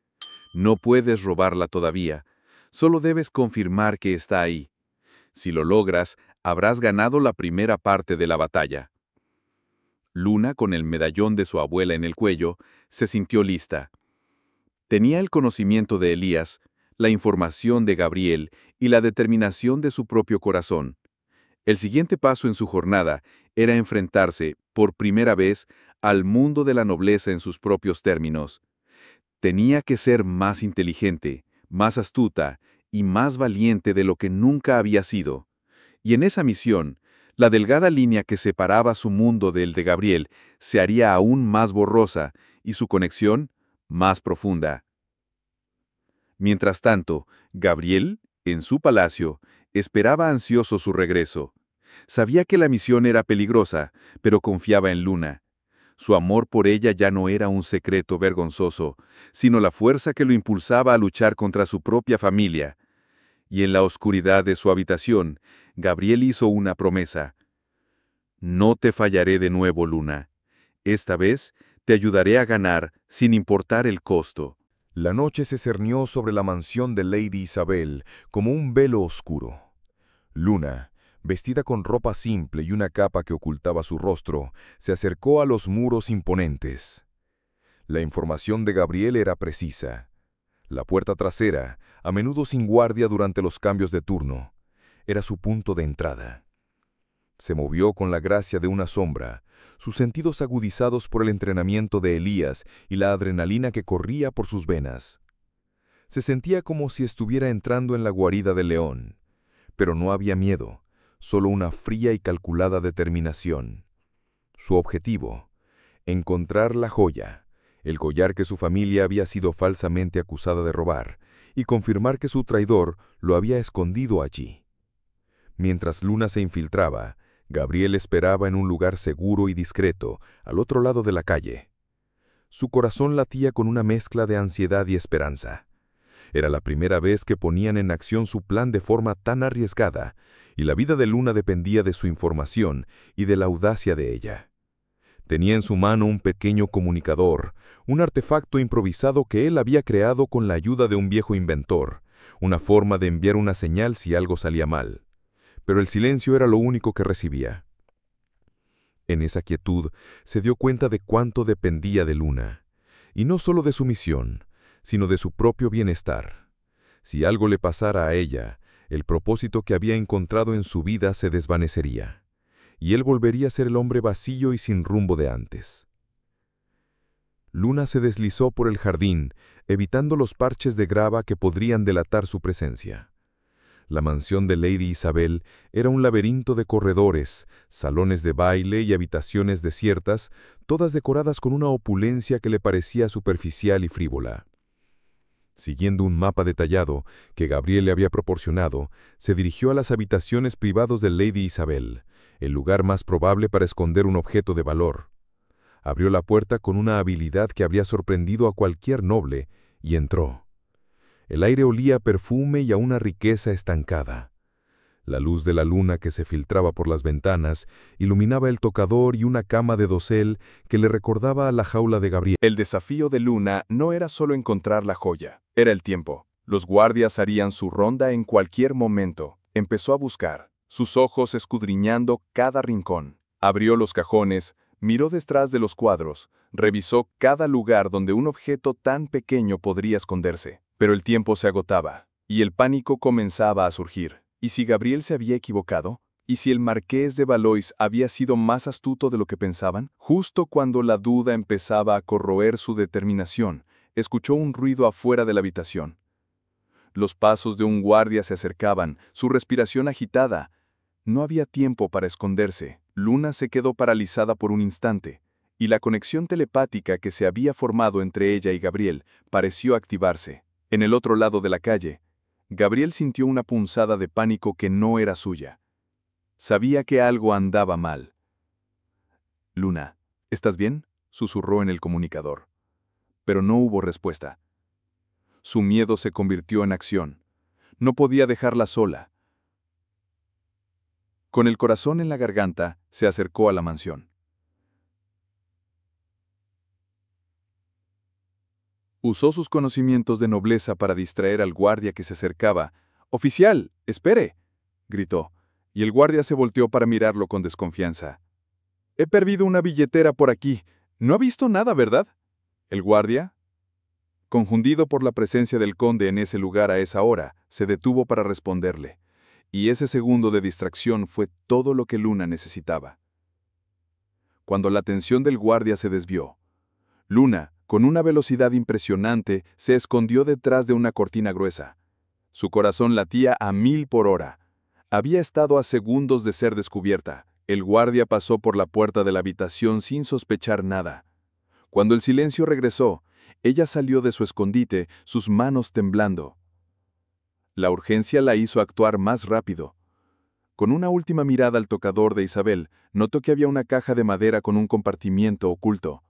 No puedes robarla todavía, solo debes confirmar que está ahí. Si lo logras, habrás ganado la primera parte de la batalla». Luna, con el medallón de su abuela en el cuello, se sintió lista. Tenía el conocimiento de Elías, la información de Gabriel y la determinación de su propio corazón. El siguiente paso en su jornada era enfrentarse, por primera vez, al mundo de la nobleza en sus propios términos. Tenía que ser más inteligente, más astuta y más valiente de lo que nunca había sido. Y en esa misión, la delgada línea que separaba su mundo del de Gabriel se haría aún más borrosa y su conexión más profunda. Mientras tanto, Gabriel, en su palacio, esperaba ansioso su regreso. Sabía que la misión era peligrosa, pero confiaba en Luna. Su amor por ella ya no era un secreto vergonzoso, sino la fuerza que lo impulsaba a luchar contra su propia familia. Y en la oscuridad de su habitación, Gabriel hizo una promesa. «No te fallaré de nuevo, Luna. Esta vez te ayudaré a ganar sin importar el costo». La noche se cernió sobre la mansión de Lady Isabel como un velo oscuro. Luna, vestida con ropa simple y una capa que ocultaba su rostro, se acercó a los muros imponentes. La información de Gabriel era precisa. La puerta trasera, a menudo sin guardia durante los cambios de turno, era su punto de entrada. Se movió con la gracia de una sombra, sus sentidos agudizados por el entrenamiento de Elías y la adrenalina que corría por sus venas. Se sentía como si estuviera entrando en la guarida del león, pero no había miedo, solo una fría y calculada determinación. Su objetivo, encontrar la joya, el collar que su familia había sido falsamente acusada de robar, y confirmar que su traidor lo había escondido allí. Mientras Luna se infiltraba, Gabriel esperaba en un lugar seguro y discreto, al otro lado de la calle. Su corazón latía con una mezcla de ansiedad y esperanza. Era la primera vez que ponían en acción su plan de forma tan arriesgada, y la vida de Luna dependía de su información y de la audacia de ella. Tenía en su mano un pequeño comunicador, un artefacto improvisado que él había creado con la ayuda de un viejo inventor, una forma de enviar una señal si algo salía mal. Pero el silencio era lo único que recibía. En esa quietud se dio cuenta de cuánto dependía de Luna, y no solo de su misión, sino de su propio bienestar. Si algo le pasara a ella, el propósito que había encontrado en su vida se desvanecería, y él volvería a ser el hombre vacío y sin rumbo de antes. Luna se deslizó por el jardín, evitando los parches de grava que podrían delatar su presencia. La mansión de Lady Isabel era un laberinto de corredores, salones de baile y habitaciones desiertas, todas decoradas con una opulencia que le parecía superficial y frívola. Siguiendo un mapa detallado que Gabriel le había proporcionado, se dirigió a las habitaciones privadas de Lady Isabel, el lugar más probable para esconder un objeto de valor. Abrió la puerta con una habilidad que habría sorprendido a cualquier noble y entró. El aire olía a perfume y a una riqueza estancada. La luz de la luna que se filtraba por las ventanas iluminaba el tocador y una cama de dosel que le recordaba a la jaula de Gabriel. El desafío de Luna no era solo encontrar la joya, era el tiempo. Los guardias harían su ronda en cualquier momento. Empezó a buscar, sus ojos escudriñando cada rincón. Abrió los cajones, miró detrás de los cuadros, revisó cada lugar donde un objeto tan pequeño podría esconderse. Pero el tiempo se agotaba, y el pánico comenzaba a surgir. ¿Y si Gabriel se había equivocado? ¿Y si el marqués de Valois había sido más astuto de lo que pensaban? Justo cuando la duda empezaba a corroer su determinación, escuchó un ruido afuera de la habitación. Los pasos de un guardia se acercaban, su respiración agitada. No había tiempo para esconderse. Luna se quedó paralizada por un instante, y la conexión telepática que se había formado entre ella y Gabriel pareció activarse. En el otro lado de la calle, Gabriel sintió una punzada de pánico que no era suya. Sabía que algo andaba mal. «Luna, ¿estás bien?», susurró en el comunicador. Pero no hubo respuesta. Su miedo se convirtió en acción. No podía dejarla sola. Con el corazón en la garganta, se acercó a la mansión. Usó sus conocimientos de nobleza para distraer al guardia que se acercaba. «¡Oficial, espere!», gritó, y el guardia se volteó para mirarlo con desconfianza. «He perdido una billetera por aquí. No ha visto nada, ¿verdad?». El guardia, confundido por la presencia del conde en ese lugar a esa hora, se detuvo para responderle, y ese segundo de distracción fue todo lo que Luna necesitaba. Cuando la atención del guardia se desvió, Luna, con una velocidad impresionante, se escondió detrás de una cortina gruesa. Su corazón latía a 1000 por hora. Había estado a segundos de ser descubierta. El guardia pasó por la puerta de la habitación sin sospechar nada. Cuando el silencio regresó, ella salió de su escondite, sus manos temblando. La urgencia la hizo actuar más rápido. Con una última mirada al tocador de Isabel, notó que había una caja de madera con un compartimiento oculto.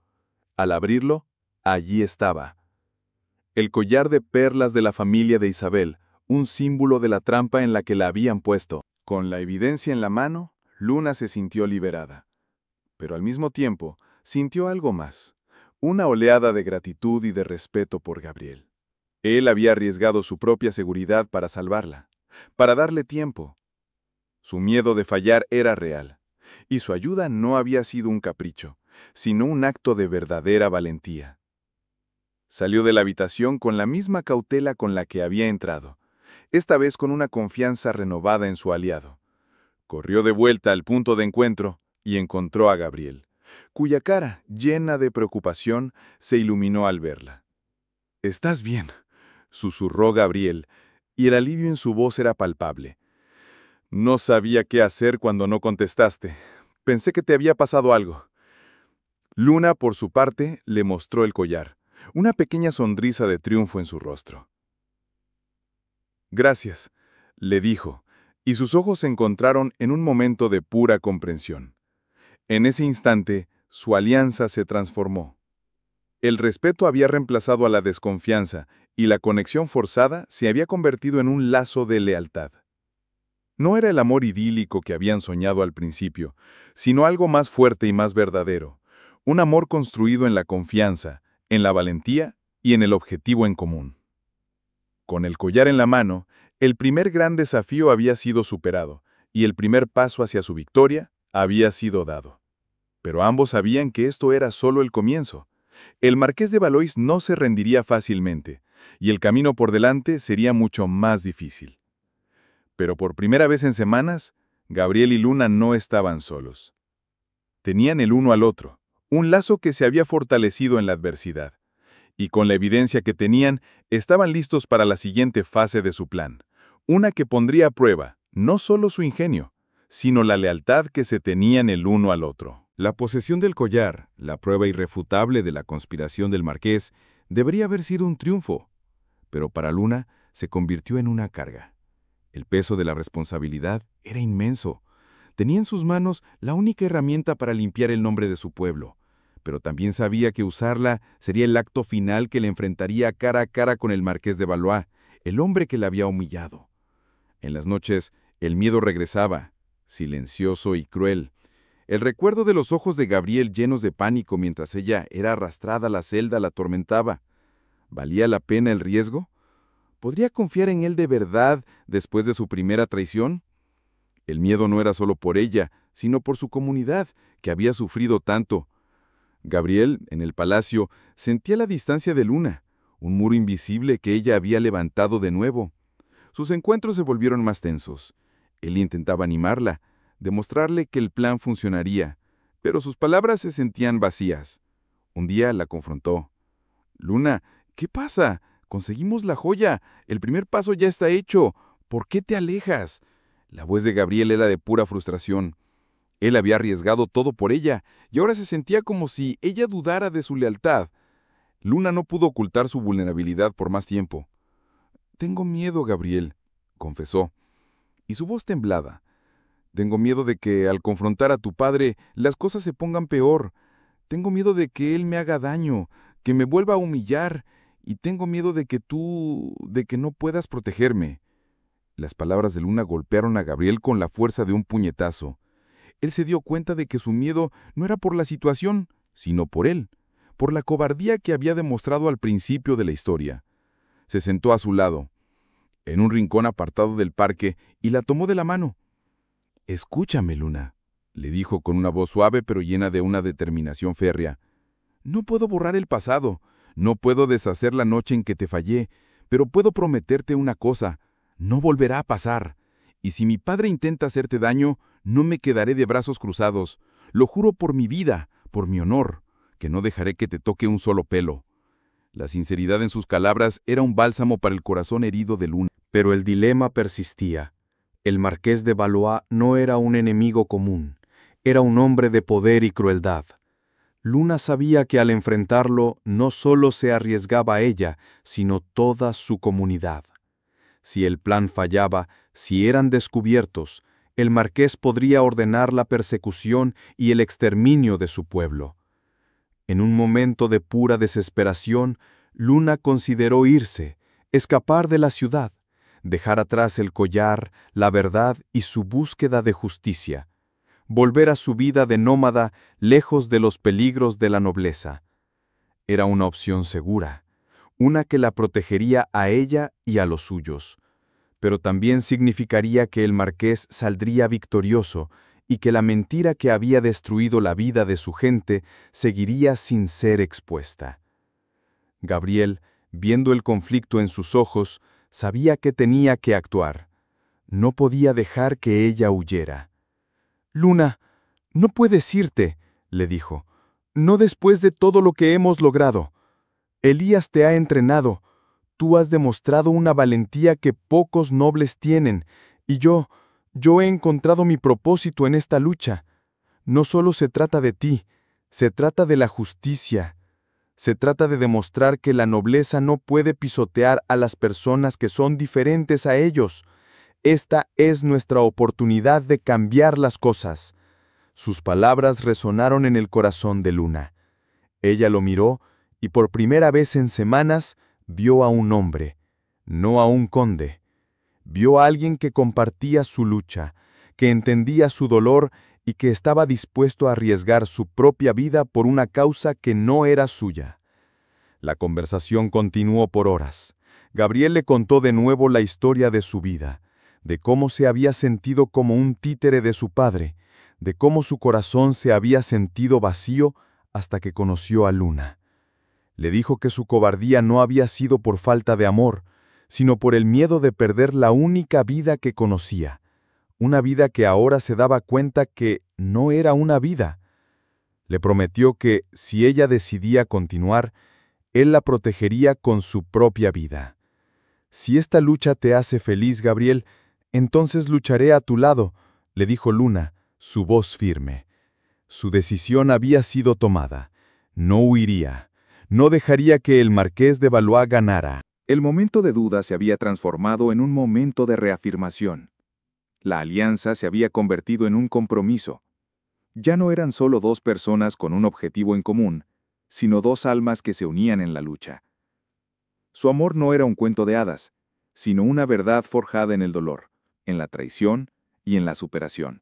Al abrirlo, allí estaba. El collar de perlas de la familia de Isabel, un símbolo de la trampa en la que la habían puesto. Con la evidencia en la mano, Luna se sintió liberada. Pero al mismo tiempo, sintió algo más. Una oleada de gratitud y de respeto por Gabriel. Él había arriesgado su propia seguridad para salvarla, para darle tiempo. Su miedo de fallar era real, y su ayuda no había sido un capricho, sino un acto de verdadera valentía. Salió de la habitación con la misma cautela con la que había entrado, esta vez con una confianza renovada en su aliado. Corrió de vuelta al punto de encuentro y encontró a Gabriel, cuya cara, llena de preocupación, se iluminó al verla. «¿Estás bien?», susurró Gabriel, y el alivio en su voz era palpable. «No sabía qué hacer cuando no contestaste. Pensé que te había pasado algo». Luna, por su parte, le mostró el collar, una pequeña sonrisa de triunfo en su rostro. «Gracias», le dijo, y sus ojos se encontraron en un momento de pura comprensión. En ese instante, su alianza se transformó. El respeto había reemplazado a la desconfianza, y la conexión forzada se había convertido en un lazo de lealtad. No era el amor idílico que habían soñado al principio, sino algo más fuerte y más verdadero. Un amor construido en la confianza, en la valentía y en el objetivo en común. Con el collar en la mano, el primer gran desafío había sido superado, y el primer paso hacia su victoria había sido dado. Pero ambos sabían que esto era solo el comienzo. El marqués de Valois no se rendiría fácilmente, y el camino por delante sería mucho más difícil. Pero por primera vez en semanas, Gabriel y Luna no estaban solos. Tenían el uno al otro, un lazo que se había fortalecido en la adversidad. Y con la evidencia que tenían, estaban listos para la siguiente fase de su plan, una que pondría a prueba no solo su ingenio, sino la lealtad que se tenían el uno al otro. La posesión del collar, la prueba irrefutable de la conspiración del marqués, debería haber sido un triunfo, pero para Luna se convirtió en una carga. El peso de la responsabilidad era inmenso. Tenía en sus manos la única herramienta para limpiar el nombre de su pueblo, pero también sabía que usarla sería el acto final que le enfrentaría cara a cara con el marqués de Valois, el hombre que la había humillado. En las noches, el miedo regresaba, silencioso y cruel. El recuerdo de los ojos de Gabriel llenos de pánico mientras ella era arrastrada a la celda la atormentaba. ¿Valía la pena el riesgo? ¿Podría confiar en él de verdad después de su primera traición? El miedo no era solo por ella, sino por su comunidad, que había sufrido tanto. Gabriel, en el palacio, sentía la distancia de Luna, un muro invisible que ella había levantado de nuevo. Sus encuentros se volvieron más tensos. Él intentaba animarla, demostrarle que el plan funcionaría, pero sus palabras se sentían vacías. Un día la confrontó. «Luna, ¿qué pasa? Conseguimos la joya. El primer paso ya está hecho. ¿Por qué te alejas?» La voz de Gabriel era de pura frustración. Él había arriesgado todo por ella, y ahora se sentía como si ella dudara de su lealtad. Luna no pudo ocultar su vulnerabilidad por más tiempo. «Tengo miedo, Gabriel», confesó, y su voz temblaba. «Tengo miedo de que, al confrontar a tu padre, las cosas se pongan peor. Tengo miedo de que él me haga daño, que me vuelva a humillar, y tengo miedo de que no puedas protegerme». Las palabras de Luna golpearon a Gabriel con la fuerza de un puñetazo. Él se dio cuenta de que su miedo no era por la situación, sino por él, por la cobardía que había demostrado al principio de la historia. Se sentó a su lado, en un rincón apartado del parque, y la tomó de la mano. «Escúchame, Luna», le dijo con una voz suave pero llena de una determinación férrea. «No puedo borrar el pasado, no puedo deshacer la noche en que te fallé, pero puedo prometerte una cosa, no volverá a pasar. Y si mi padre intenta hacerte daño, no me quedaré de brazos cruzados. Lo juro por mi vida, por mi honor, que no dejaré que te toque un solo pelo». La sinceridad en sus palabras era un bálsamo para el corazón herido de Luna. Pero el dilema persistía. El marqués de Valois no era un enemigo común, era un hombre de poder y crueldad. Luna sabía que al enfrentarlo no solo se arriesgaba ella, sino toda su comunidad. Si el plan fallaba, si eran descubiertos, el marqués podría ordenar la persecución y el exterminio de su pueblo. En un momento de pura desesperación, Luna consideró irse, escapar de la ciudad, dejar atrás el collar, la verdad y su búsqueda de justicia, volver a su vida de nómada lejos de los peligros de la nobleza. Era una opción segura, una que la protegería a ella y a los suyos, pero también significaría que el marqués saldría victorioso y que la mentira que había destruido la vida de su gente seguiría sin ser expuesta. Gabriel, viendo el conflicto en sus ojos, sabía que tenía que actuar. No podía dejar que ella huyera. «Luna, no puedes irte», le dijo. «No después de todo lo que hemos logrado. Elías te ha entrenado. Tú has demostrado una valentía que pocos nobles tienen, y yo he encontrado mi propósito en esta lucha. No solo se trata de ti, se trata de la justicia. Se trata de demostrar que la nobleza no puede pisotear a las personas que son diferentes a ellos. Esta es nuestra oportunidad de cambiar las cosas». Sus palabras resonaron en el corazón de Luna. Ella lo miró y por primera vez en semanas vio a un hombre, no a un conde. Vio a alguien que compartía su lucha, que entendía su dolor y que estaba dispuesto a arriesgar su propia vida por una causa que no era suya. La conversación continuó por horas. Gabriel le contó de nuevo la historia de su vida, de cómo se había sentido como un títere de su padre, de cómo su corazón se había sentido vacío hasta que conoció a Luna. Le dijo que su cobardía no había sido por falta de amor, sino por el miedo de perder la única vida que conocía, una vida que ahora se daba cuenta que no era una vida. Le prometió que, si ella decidía continuar, él la protegería con su propia vida. «Si esta lucha te hace feliz, Gabriel, entonces lucharé a tu lado», le dijo Luna, su voz firme. Su decisión había sido tomada. No huiría. No dejaría que el Marqués de Valois ganara. El momento de duda se había transformado en un momento de reafirmación. La alianza se había convertido en un compromiso. Ya no eran solo dos personas con un objetivo en común, sino dos almas que se unían en la lucha. Su amor no era un cuento de hadas, sino una verdad forjada en el dolor, en la traición y en la superación.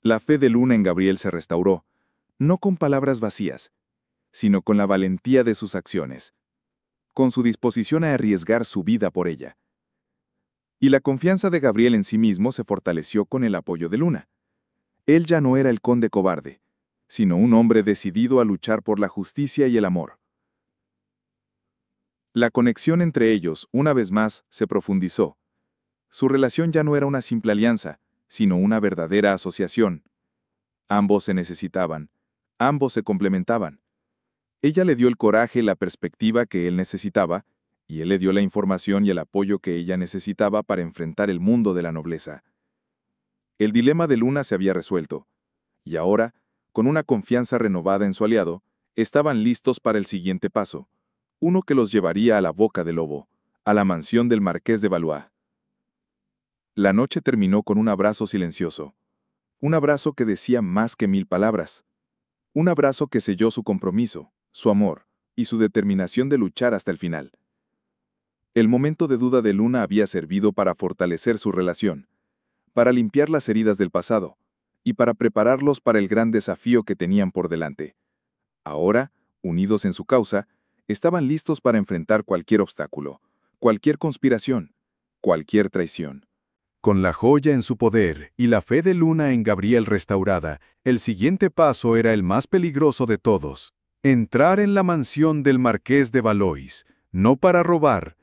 La fe de Luna en Gabriel se restauró, no con palabras vacías, sino con la valentía de sus acciones, con su disposición a arriesgar su vida por ella. Y la confianza de Gabriel en sí mismo se fortaleció con el apoyo de Luna. Él ya no era el conde cobarde, sino un hombre decidido a luchar por la justicia y el amor. La conexión entre ellos, una vez más, se profundizó. Su relación ya no era una simple alianza, sino una verdadera asociación. Ambos se necesitaban, ambos se complementaban. Ella le dio el coraje y la perspectiva que él necesitaba, y él le dio la información y el apoyo que ella necesitaba para enfrentar el mundo de la nobleza. El dilema de Luna se había resuelto, y ahora, con una confianza renovada en su aliado, estaban listos para el siguiente paso, uno que los llevaría a la boca del lobo, a la mansión del Marqués de Valois. La noche terminó con un abrazo silencioso, un abrazo que decía más que 1000 palabras, un abrazo que selló su compromiso, su amor y su determinación de luchar hasta el final. El momento de duda de Luna había servido para fortalecer su relación, para limpiar las heridas del pasado y para prepararlos para el gran desafío que tenían por delante. Ahora, unidos en su causa, estaban listos para enfrentar cualquier obstáculo, cualquier conspiración, cualquier traición. Con la joya en su poder y la fe de Luna en Gabriel restaurada, el siguiente paso era el más peligroso de todos: entrar en la mansión del Marqués de Valois, no para robar,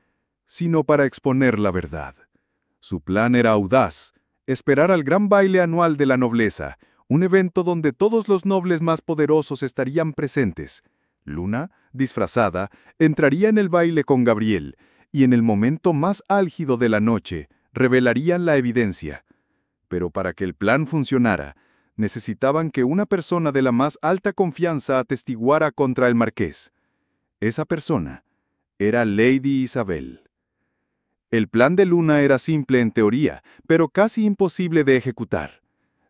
sino para exponer la verdad. Su plan era audaz: esperar al gran baile anual de la nobleza, un evento donde todos los nobles más poderosos estarían presentes. Luna, disfrazada, entraría en el baile con Gabriel, y en el momento más álgido de la noche, revelarían la evidencia. Pero para que el plan funcionara, necesitaban que una persona de la más alta confianza atestiguara contra el marqués. Esa persona era Lady Isabel. El plan de Luna era simple en teoría, pero casi imposible de ejecutar.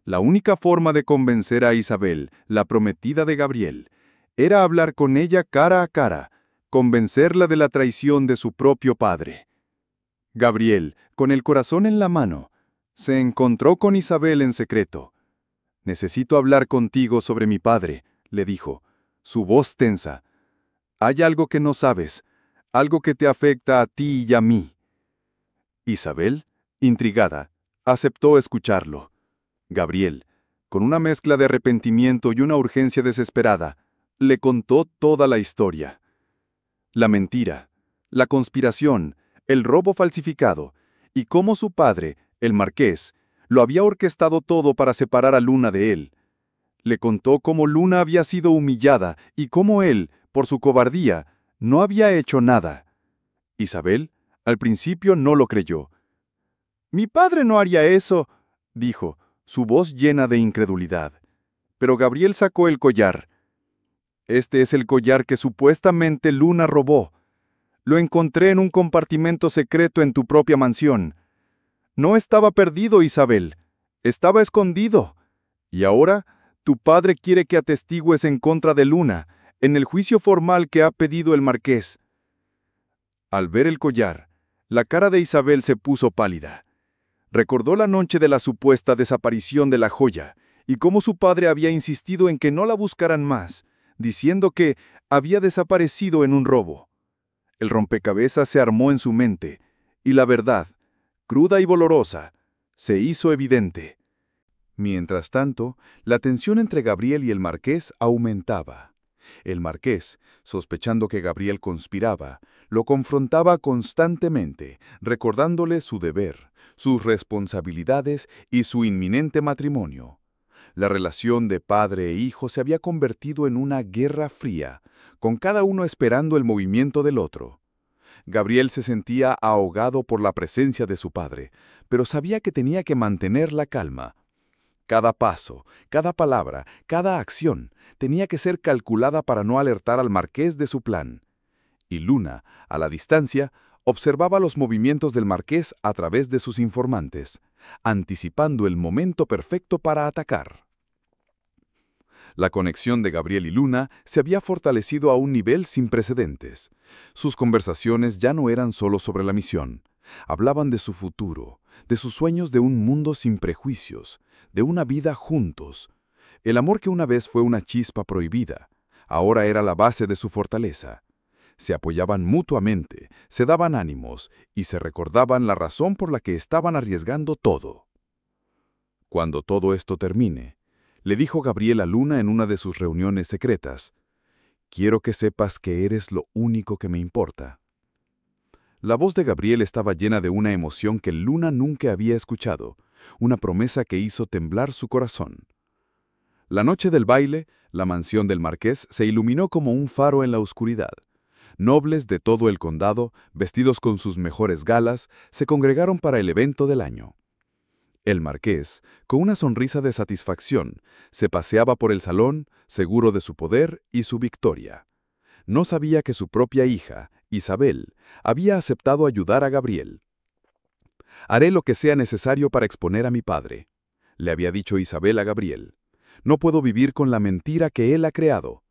La única forma de convencer a Isabel, la prometida de Gabriel, era hablar con ella cara a cara, convencerla de la traición de su propio padre. Gabriel, con el corazón en la mano, se encontró con Isabel en secreto. «Necesito hablar contigo sobre mi padre», le dijo, su voz tensa. «Hay algo que no sabes, algo que te afecta a ti y a mí». Isabel, intrigada, aceptó escucharlo. Gabriel, con una mezcla de arrepentimiento y una urgencia desesperada, le contó toda la historia. La mentira, la conspiración, el robo falsificado, y cómo su padre, el marqués, lo había orquestado todo para separar a Luna de él. Le contó cómo Luna había sido humillada y cómo él, por su cobardía, no había hecho nada. Isabel, al principio no lo creyó. «Mi padre no haría eso», dijo, su voz llena de incredulidad. Pero Gabriel sacó el collar. «Este es el collar que supuestamente Luna robó. Lo encontré en un compartimento secreto en tu propia mansión. No estaba perdido, Isabel. Estaba escondido. Y ahora, tu padre quiere que atestigues en contra de Luna, en el juicio formal que ha pedido el marqués». Al ver el collar, la cara de Isabel se puso pálida. Recordó la noche de la supuesta desaparición de la joya y cómo su padre había insistido en que no la buscaran más, diciendo que había desaparecido en un robo. El rompecabezas se armó en su mente, y la verdad, cruda y dolorosa, se hizo evidente. Mientras tanto, la tensión entre Gabriel y el marqués aumentaba. El marqués, sospechando que Gabriel conspiraba, lo confrontaba constantemente, recordándole su deber, sus responsabilidades y su inminente matrimonio. La relación de padre e hijo se había convertido en una guerra fría, con cada uno esperando el movimiento del otro. Gabriel se sentía ahogado por la presencia de su padre, pero sabía que tenía que mantener la calma. Cada paso, cada palabra, cada acción tenía que ser calculada para no alertar al marqués de su plan. Y Luna, a la distancia, observaba los movimientos del marqués a través de sus informantes, anticipando el momento perfecto para atacar. La conexión de Gabriel y Luna se había fortalecido a un nivel sin precedentes. Sus conversaciones ya no eran solo sobre la misión. Hablaban de su futuro, de sus sueños de un mundo sin prejuicios, de una vida juntos. El amor que una vez fue una chispa prohibida, ahora era la base de su fortaleza. Se apoyaban mutuamente, se daban ánimos y se recordaban la razón por la que estaban arriesgando todo. Cuando todo esto termine, le dijo Gabriel a Luna en una de sus reuniones secretas, «Quiero que sepas que eres lo único que me importa». La voz de Gabriel estaba llena de una emoción que Luna nunca había escuchado, una promesa que hizo temblar su corazón. La noche del baile, la mansión del marqués se iluminó como un faro en la oscuridad. Nobles de todo el condado, vestidos con sus mejores galas, se congregaron para el evento del año. El marqués, con una sonrisa de satisfacción, se paseaba por el salón, seguro de su poder y su victoria. No sabía que su propia hija, Isabel, había aceptado ayudar a Gabriel. «Haré lo que sea necesario para exponer a mi padre», le había dicho Isabel a Gabriel. «No puedo vivir con la mentira que él ha creado».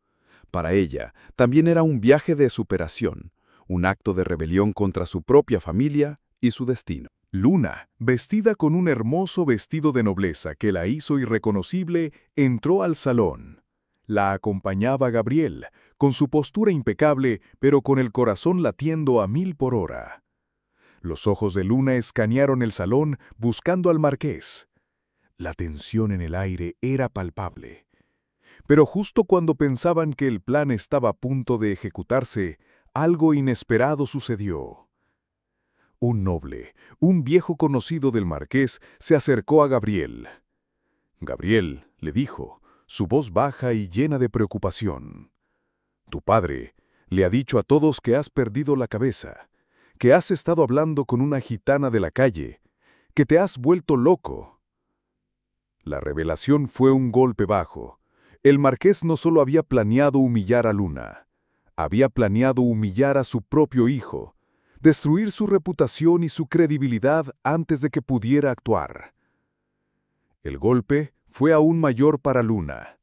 Para ella, también era un viaje de superación, un acto de rebelión contra su propia familia y su destino. Luna, vestida con un hermoso vestido de nobleza que la hizo irreconocible, entró al salón. La acompañaba Gabriel, con su postura impecable, pero con el corazón latiendo a 1000 por hora. Los ojos de Luna escanearon el salón buscando al marqués. La tensión en el aire era palpable. Pero justo cuando pensaban que el plan estaba a punto de ejecutarse, algo inesperado sucedió. Un noble, un viejo conocido del marqués, se acercó a Gabriel. «Gabriel», le dijo, su voz baja y llena de preocupación. «Tu padre le ha dicho a todos que has perdido la cabeza, que has estado hablando con una gitana de la calle, que te has vuelto loco». La revelación fue un golpe bajo. El marqués no solo había planeado humillar a Luna, había planeado humillar a su propio hijo, destruir su reputación y su credibilidad antes de que pudiera actuar. El golpe fue aún mayor para Luna.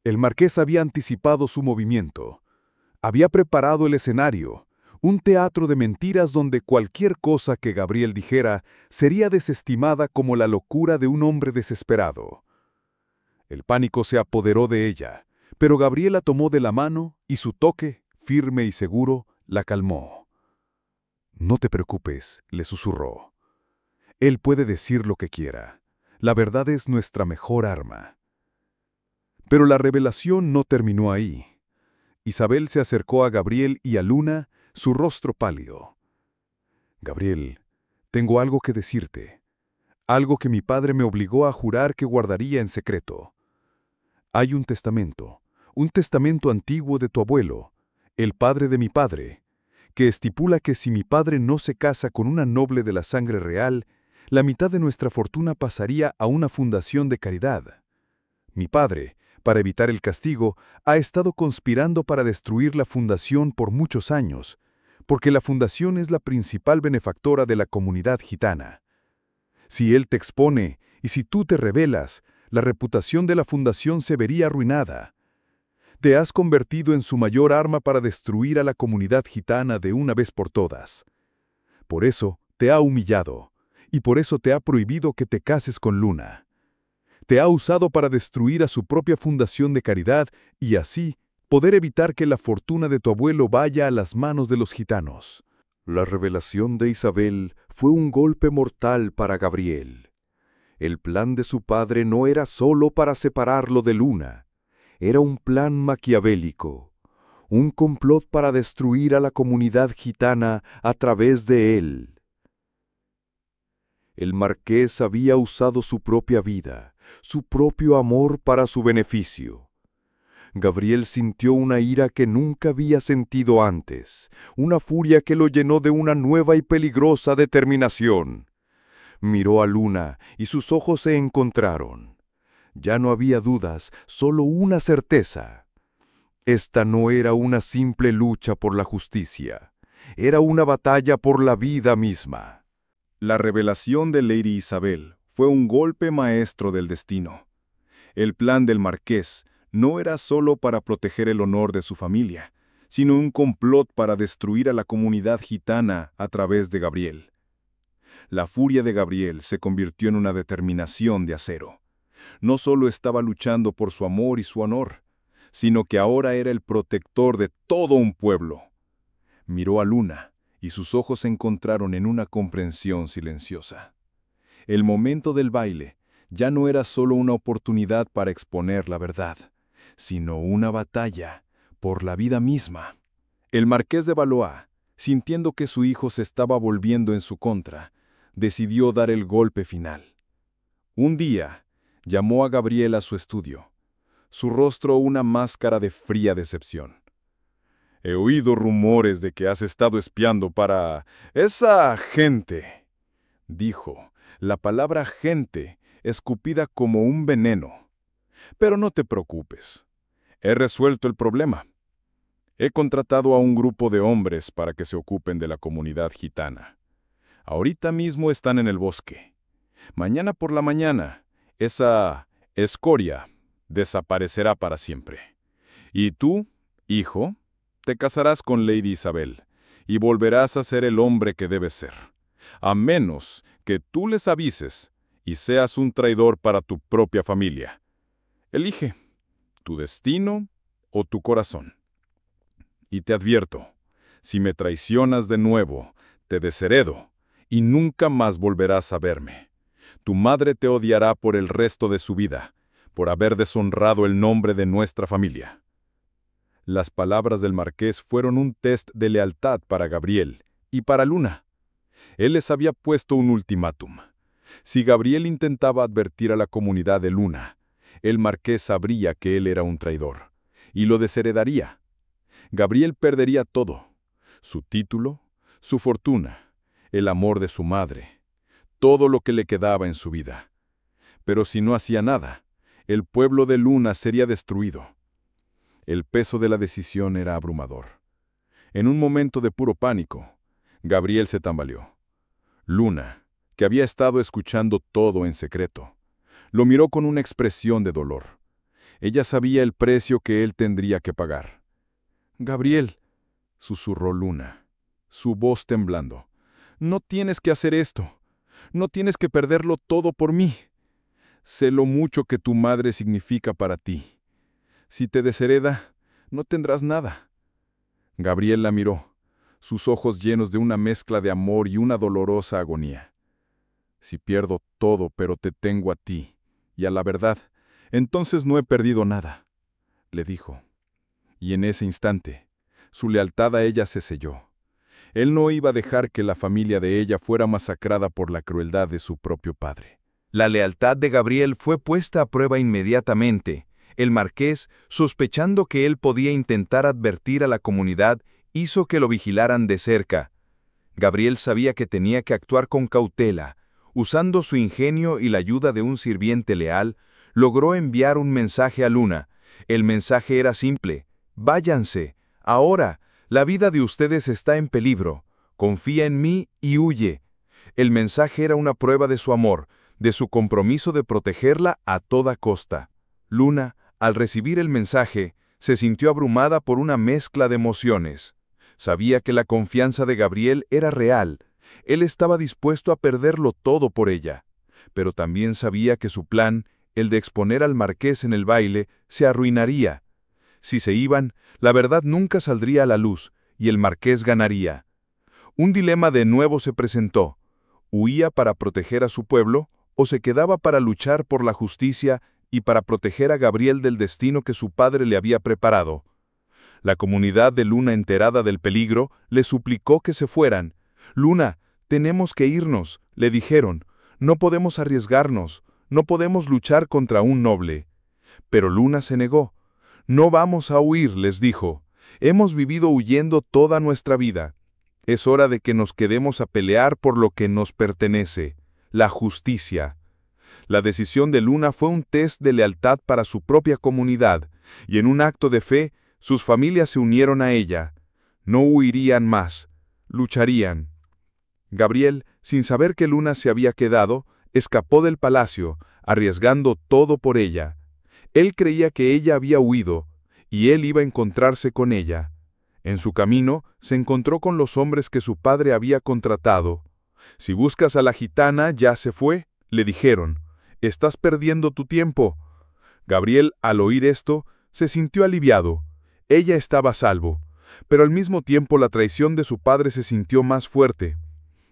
El marqués había anticipado su movimiento. Había preparado el escenario, un teatro de mentiras donde cualquier cosa que Gabriel dijera sería desestimada como la locura de un hombre desesperado. El pánico se apoderó de ella, pero Gabriel la tomó de la mano y su toque, firme y seguro, la calmó. «No te preocupes», le susurró. «Él puede decir lo que quiera. La verdad es nuestra mejor arma». Pero la revelación no terminó ahí. Isabel se acercó a Gabriel y a Luna, su rostro pálido. «Gabriel, tengo algo que decirte. Algo que mi padre me obligó a jurar que guardaría en secreto. Hay un testamento antiguo de tu abuelo, el padre de mi padre, que estipula que si mi padre no se casa con una noble de la sangre real, la mitad de nuestra fortuna pasaría a una fundación de caridad. Mi padre, para evitar el castigo, ha estado conspirando para destruir la fundación por muchos años, porque la fundación es la principal benefactora de la comunidad gitana. Si él te expone y si tú te rebelas, la reputación de la fundación se vería arruinada. Te has convertido en su mayor arma para destruir a la comunidad gitana de una vez por todas. Por eso te ha humillado, y por eso te ha prohibido que te cases con Luna. Te ha usado para destruir a su propia fundación de caridad y así poder evitar que la fortuna de tu abuelo vaya a las manos de los gitanos. La revelación de Isabel fue un golpe mortal para Gabriel. El plan de su padre no era solo para separarlo de Luna, era un plan maquiavélico, un complot para destruir a la comunidad gitana a través de él. El marqués había usado su propia vida, su propio amor para su beneficio. Gabriel sintió una ira que nunca había sentido antes, una furia que lo llenó de una nueva y peligrosa determinación. Miró a Luna y sus ojos se encontraron. Ya no había dudas, solo una certeza. Esta no era una simple lucha por la justicia, era una batalla por la vida misma. La revelación de Lady Isabel fue un golpe maestro del destino. El plan del marqués no era solo para proteger el honor de su familia, sino un complot para destruir a la comunidad gitana a través de Gabriel. La furia de Gabriel se convirtió en una determinación de acero. No solo estaba luchando por su amor y su honor, sino que ahora era el protector de todo un pueblo. Miró a Luna, y sus ojos se encontraron en una comprensión silenciosa. El momento del baile ya no era solo una oportunidad para exponer la verdad, sino una batalla por la vida misma. El marqués de Valois, sintiendo que su hijo se estaba volviendo en su contra, decidió dar el golpe final. Un día, llamó a Gabriel a su estudio, su rostro una máscara de fría decepción. «He oído rumores de que has estado espiando para esa gente», dijo, la palabra gente escupida como un veneno. «Pero no te preocupes. He resuelto el problema. He contratado a un grupo de hombres para que se ocupen de la comunidad gitana. Ahorita mismo están en el bosque. Mañana por la mañana, esa escoria desaparecerá para siempre. Y tú, hijo, te casarás con Lady Isabel y volverás a ser el hombre que debes ser, a menos que tú les avises y seas un traidor para tu propia familia. Elige tu destino o tu corazón. Y te advierto, si me traicionas de nuevo, te desheredo y nunca más volverás a verme. Tu madre te odiará por el resto de su vida, por haber deshonrado el nombre de nuestra familia». Las palabras del marqués fueron un test de lealtad para Gabriel y para Luna. Él les había puesto un ultimátum. Si Gabriel intentaba advertir a la comunidad de Luna, el marqués sabría que él era un traidor y lo desheredaría. Gabriel perdería todo: su título, su fortuna, el amor de su madre, todo lo que le quedaba en su vida. Pero si no hacía nada, el pueblo de Luna sería destruido. El peso de la decisión era abrumador. En un momento de puro pánico, Gabriel se tambaleó. Luna, que había estado escuchando todo en secreto, lo miró con una expresión de dolor. Ella sabía el precio que él tendría que pagar. «Gabriel», susurró Luna, su voz temblando, «no tienes que hacer esto. No tienes que perderlo todo por mí. Sé lo mucho que tu madre significa para ti. Si te deshereda, no tendrás nada». Gabriel la miró, sus ojos llenos de una mezcla de amor y una dolorosa agonía. «Si pierdo todo, pero te tengo a ti y a la verdad, entonces no he perdido nada», le dijo. Y en ese instante, su lealtad a ella se selló. Él no iba a dejar que la familia de ella fuera masacrada por la crueldad de su propio padre. La lealtad de Gabriel fue puesta a prueba inmediatamente. El marqués, sospechando que él podía intentar advertir a la comunidad, hizo que lo vigilaran de cerca. Gabriel sabía que tenía que actuar con cautela. Usando su ingenio y la ayuda de un sirviente leal, logró enviar un mensaje a Luna. El mensaje era simple: «Váyanse, ahora, la vida de ustedes está en peligro. Confía en mí y huye». El mensaje era una prueba de su amor, de su compromiso de protegerla a toda costa. Luna, al recibir el mensaje, se sintió abrumada por una mezcla de emociones. Sabía que la confianza de Gabriel era real. Él estaba dispuesto a perderlo todo por ella. Pero también sabía que su plan, el de exponer al marqués en el baile, se arruinaría. Si se iban, la verdad nunca saldría a la luz, y el marqués ganaría. Un dilema de nuevo se presentó. ¿Huía para proteger a su pueblo, o se quedaba para luchar por la justicia y para proteger a Gabriel del destino que su padre le había preparado? La comunidad de Luna, enterada del peligro, le suplicó que se fueran. «Luna, tenemos que irnos», le dijeron. «No podemos arriesgarnos, no podemos luchar contra un noble». Pero Luna se negó. «No vamos a huir», les dijo. «Hemos vivido huyendo toda nuestra vida. Es hora de que nos quedemos a pelear por lo que nos pertenece, la justicia». La decisión de Luna fue un test de lealtad para su propia comunidad, y en un acto de fe, sus familias se unieron a ella. No huirían más, lucharían. Gabriel, sin saber que Luna se había quedado, escapó del palacio, arriesgando todo por ella. Él creía que ella había huido, y él iba a encontrarse con ella. En su camino, se encontró con los hombres que su padre había contratado. «Si buscas a la gitana, ya se fue», le dijeron. «Estás perdiendo tu tiempo». Gabriel, al oír esto, se sintió aliviado. Ella estaba a salvo, pero al mismo tiempo la traición de su padre se sintió más fuerte.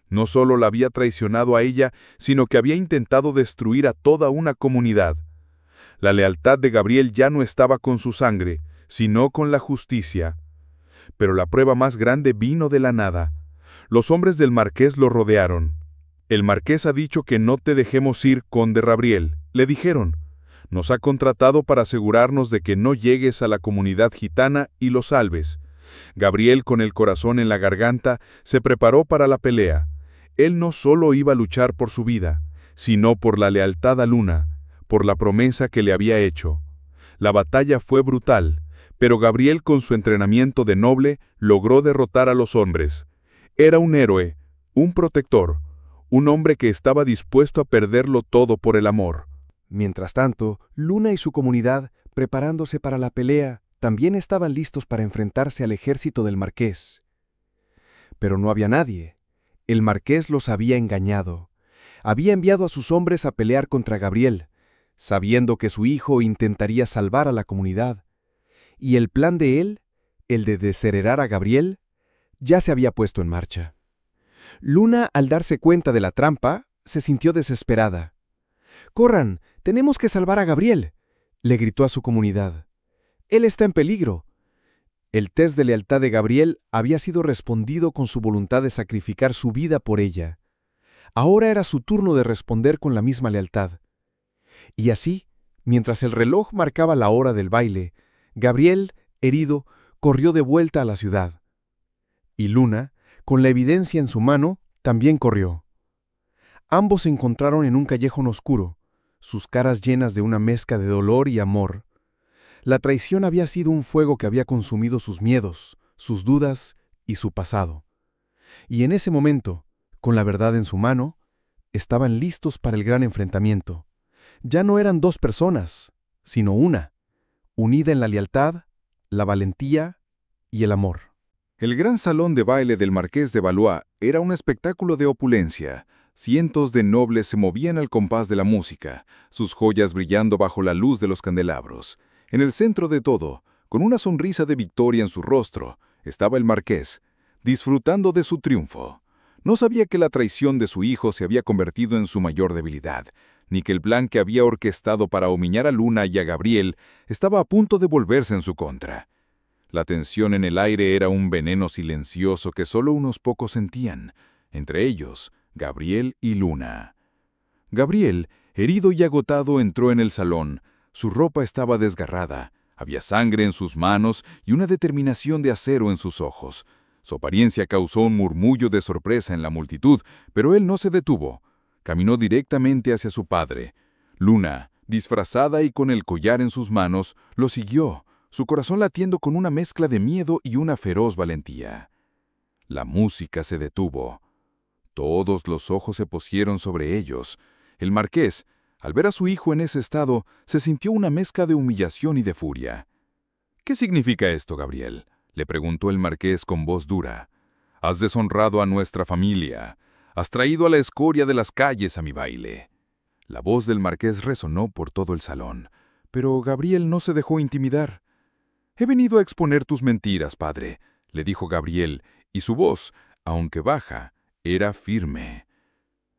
No solo la había traicionado a ella, sino que había intentado destruir a toda una comunidad. La lealtad de Gabriel ya no estaba con su sangre, sino con la justicia. Pero la prueba más grande vino de la nada. Los hombres del marqués lo rodearon. «El marqués ha dicho que no te dejemos ir, conde Gabriel», le dijeron. «Nos ha contratado para asegurarnos de que no llegues a la comunidad gitana y lo salves». Gabriel, con el corazón en la garganta, se preparó para la pelea. Él no solo iba a luchar por su vida, sino por la lealtad a Luna, por la promesa que le había hecho. La batalla fue brutal, pero Gabriel, con su entrenamiento de noble, logró derrotar a los hombres. Era un héroe, un protector, un hombre que estaba dispuesto a perderlo todo por el amor. Mientras tanto, Luna y su comunidad, preparándose para la pelea, también estaban listos para enfrentarse al ejército del marqués. Pero no había nadie. El marqués los había engañado. Había enviado a sus hombres a pelear contra Gabriel, sabiendo que su hijo intentaría salvar a la comunidad. Y el plan de él, el de desheredar a Gabriel, ya se había puesto en marcha. Luna, al darse cuenta de la trampa, se sintió desesperada. «¡Corran! ¡Tenemos que salvar a Gabriel!», le gritó a su comunidad. «Él está en peligro». El test de lealtad de Gabriel había sido respondido con su voluntad de sacrificar su vida por ella. Ahora era su turno de responder con la misma lealtad. Y así, mientras el reloj marcaba la hora del baile, Gabriel, herido, corrió de vuelta a la ciudad. Y Luna, con la evidencia en su mano, también corrió. Ambos se encontraron en un callejón oscuro, sus caras llenas de una mezcla de dolor y amor. La traición había sido un fuego que había consumido sus miedos, sus dudas y su pasado. Y en ese momento, con la verdad en su mano, estaban listos para el gran enfrentamiento. Ya no eran dos personas, sino una, unida en la lealtad, la valentía y el amor. El gran salón de baile del marqués de Valois era un espectáculo de opulencia. Cientos de nobles se movían al compás de la música, sus joyas brillando bajo la luz de los candelabros. En el centro de todo, con una sonrisa de victoria en su rostro, estaba el marqués, disfrutando de su triunfo. No sabía que la traición de su hijo se había convertido en su mayor debilidad, ni que el plan que había orquestado para humillar a Luna y a Gabriel estaba a punto de volverse en su contra. La tensión en el aire era un veneno silencioso que solo unos pocos sentían, entre ellos Gabriel y Luna. Gabriel, herido y agotado, entró en el salón. Su ropa estaba desgarrada, había sangre en sus manos y una determinación de acero en sus ojos. Su apariencia causó un murmullo de sorpresa en la multitud, pero él no se detuvo. Caminó directamente hacia su padre. Luna, disfrazada y con el collar en sus manos, lo siguió, su corazón latiendo con una mezcla de miedo y una feroz valentía. La música se detuvo. Todos los ojos se pusieron sobre ellos. El marqués, al ver a su hijo en ese estado, se sintió una mezcla de humillación y de furia. «¿Qué significa esto, Gabriel?», le preguntó el marqués con voz dura. «Has deshonrado a nuestra familia. Has traído a la escoria de las calles a mi baile». La voz del marqués resonó por todo el salón, pero Gabriel no se dejó intimidar. He venido a exponer tus mentiras, padre, le dijo Gabriel, y su voz, aunque baja, era firme.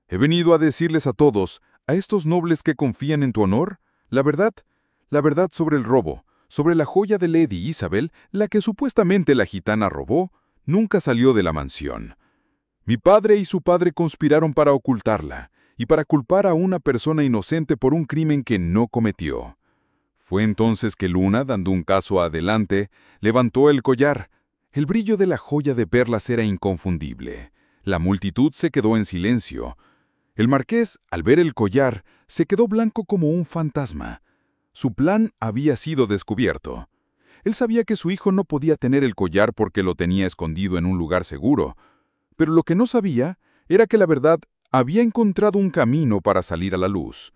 He venido a decirles a todos, a estos nobles que confían en tu honor, la verdad sobre el robo, sobre la joya de Lady Isabel, la que supuestamente la gitana robó, nunca salió de la mansión. Mi padre y su padre conspiraron para ocultarla y para culpar a una persona inocente por un crimen que no cometió. Fue entonces que Luna, dando un paso adelante, levantó el collar. El brillo de la joya de perlas era inconfundible. La multitud se quedó en silencio. El marqués, al ver el collar, se quedó blanco como un fantasma. Su plan había sido descubierto. Él sabía que su hijo no podía tener el collar porque lo tenía escondido en un lugar seguro, pero lo que no sabía era que la verdad había encontrado un camino para salir a la luz.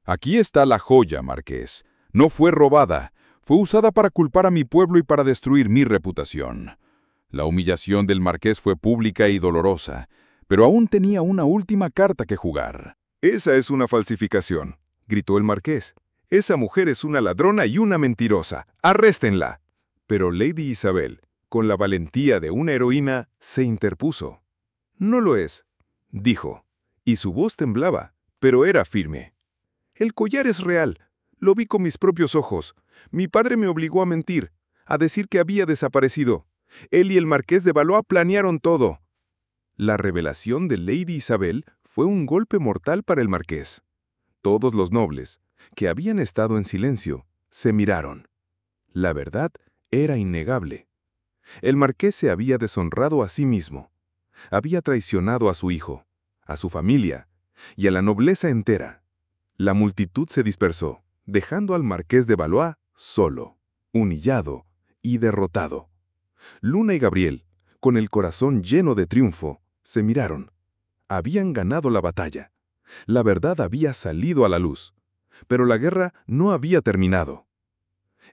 Aquí está la joya, marqués. No fue robada, fue usada para culpar a mi pueblo y para destruir mi reputación. La humillación del marqués fue pública y dolorosa, pero aún tenía una última carta que jugar. «Esa es una falsificación», gritó el marqués. «Esa mujer es una ladrona y una mentirosa. ¡Arréstenla!». Pero Lady Isabel, con la valentía de una heroína, se interpuso. «No lo es», dijo, y su voz temblaba, pero era firme. «El collar es real. Lo vi con mis propios ojos. Mi padre me obligó a mentir, a decir que había desaparecido. Él y el marqués de Valois planearon todo». La revelación de Lady Isabel fue un golpe mortal para el marqués. Todos los nobles, que habían estado en silencio, se miraron. La verdad era innegable. El marqués se había deshonrado a sí mismo. Había traicionado a su hijo, a su familia y a la nobleza entera. La multitud se dispersó, dejando al marqués de Valois solo, humillado y derrotado. Luna y Gabriel, con el corazón lleno de triunfo, se miraron. Habían ganado la batalla. La verdad había salido a la luz. Pero la guerra no había terminado.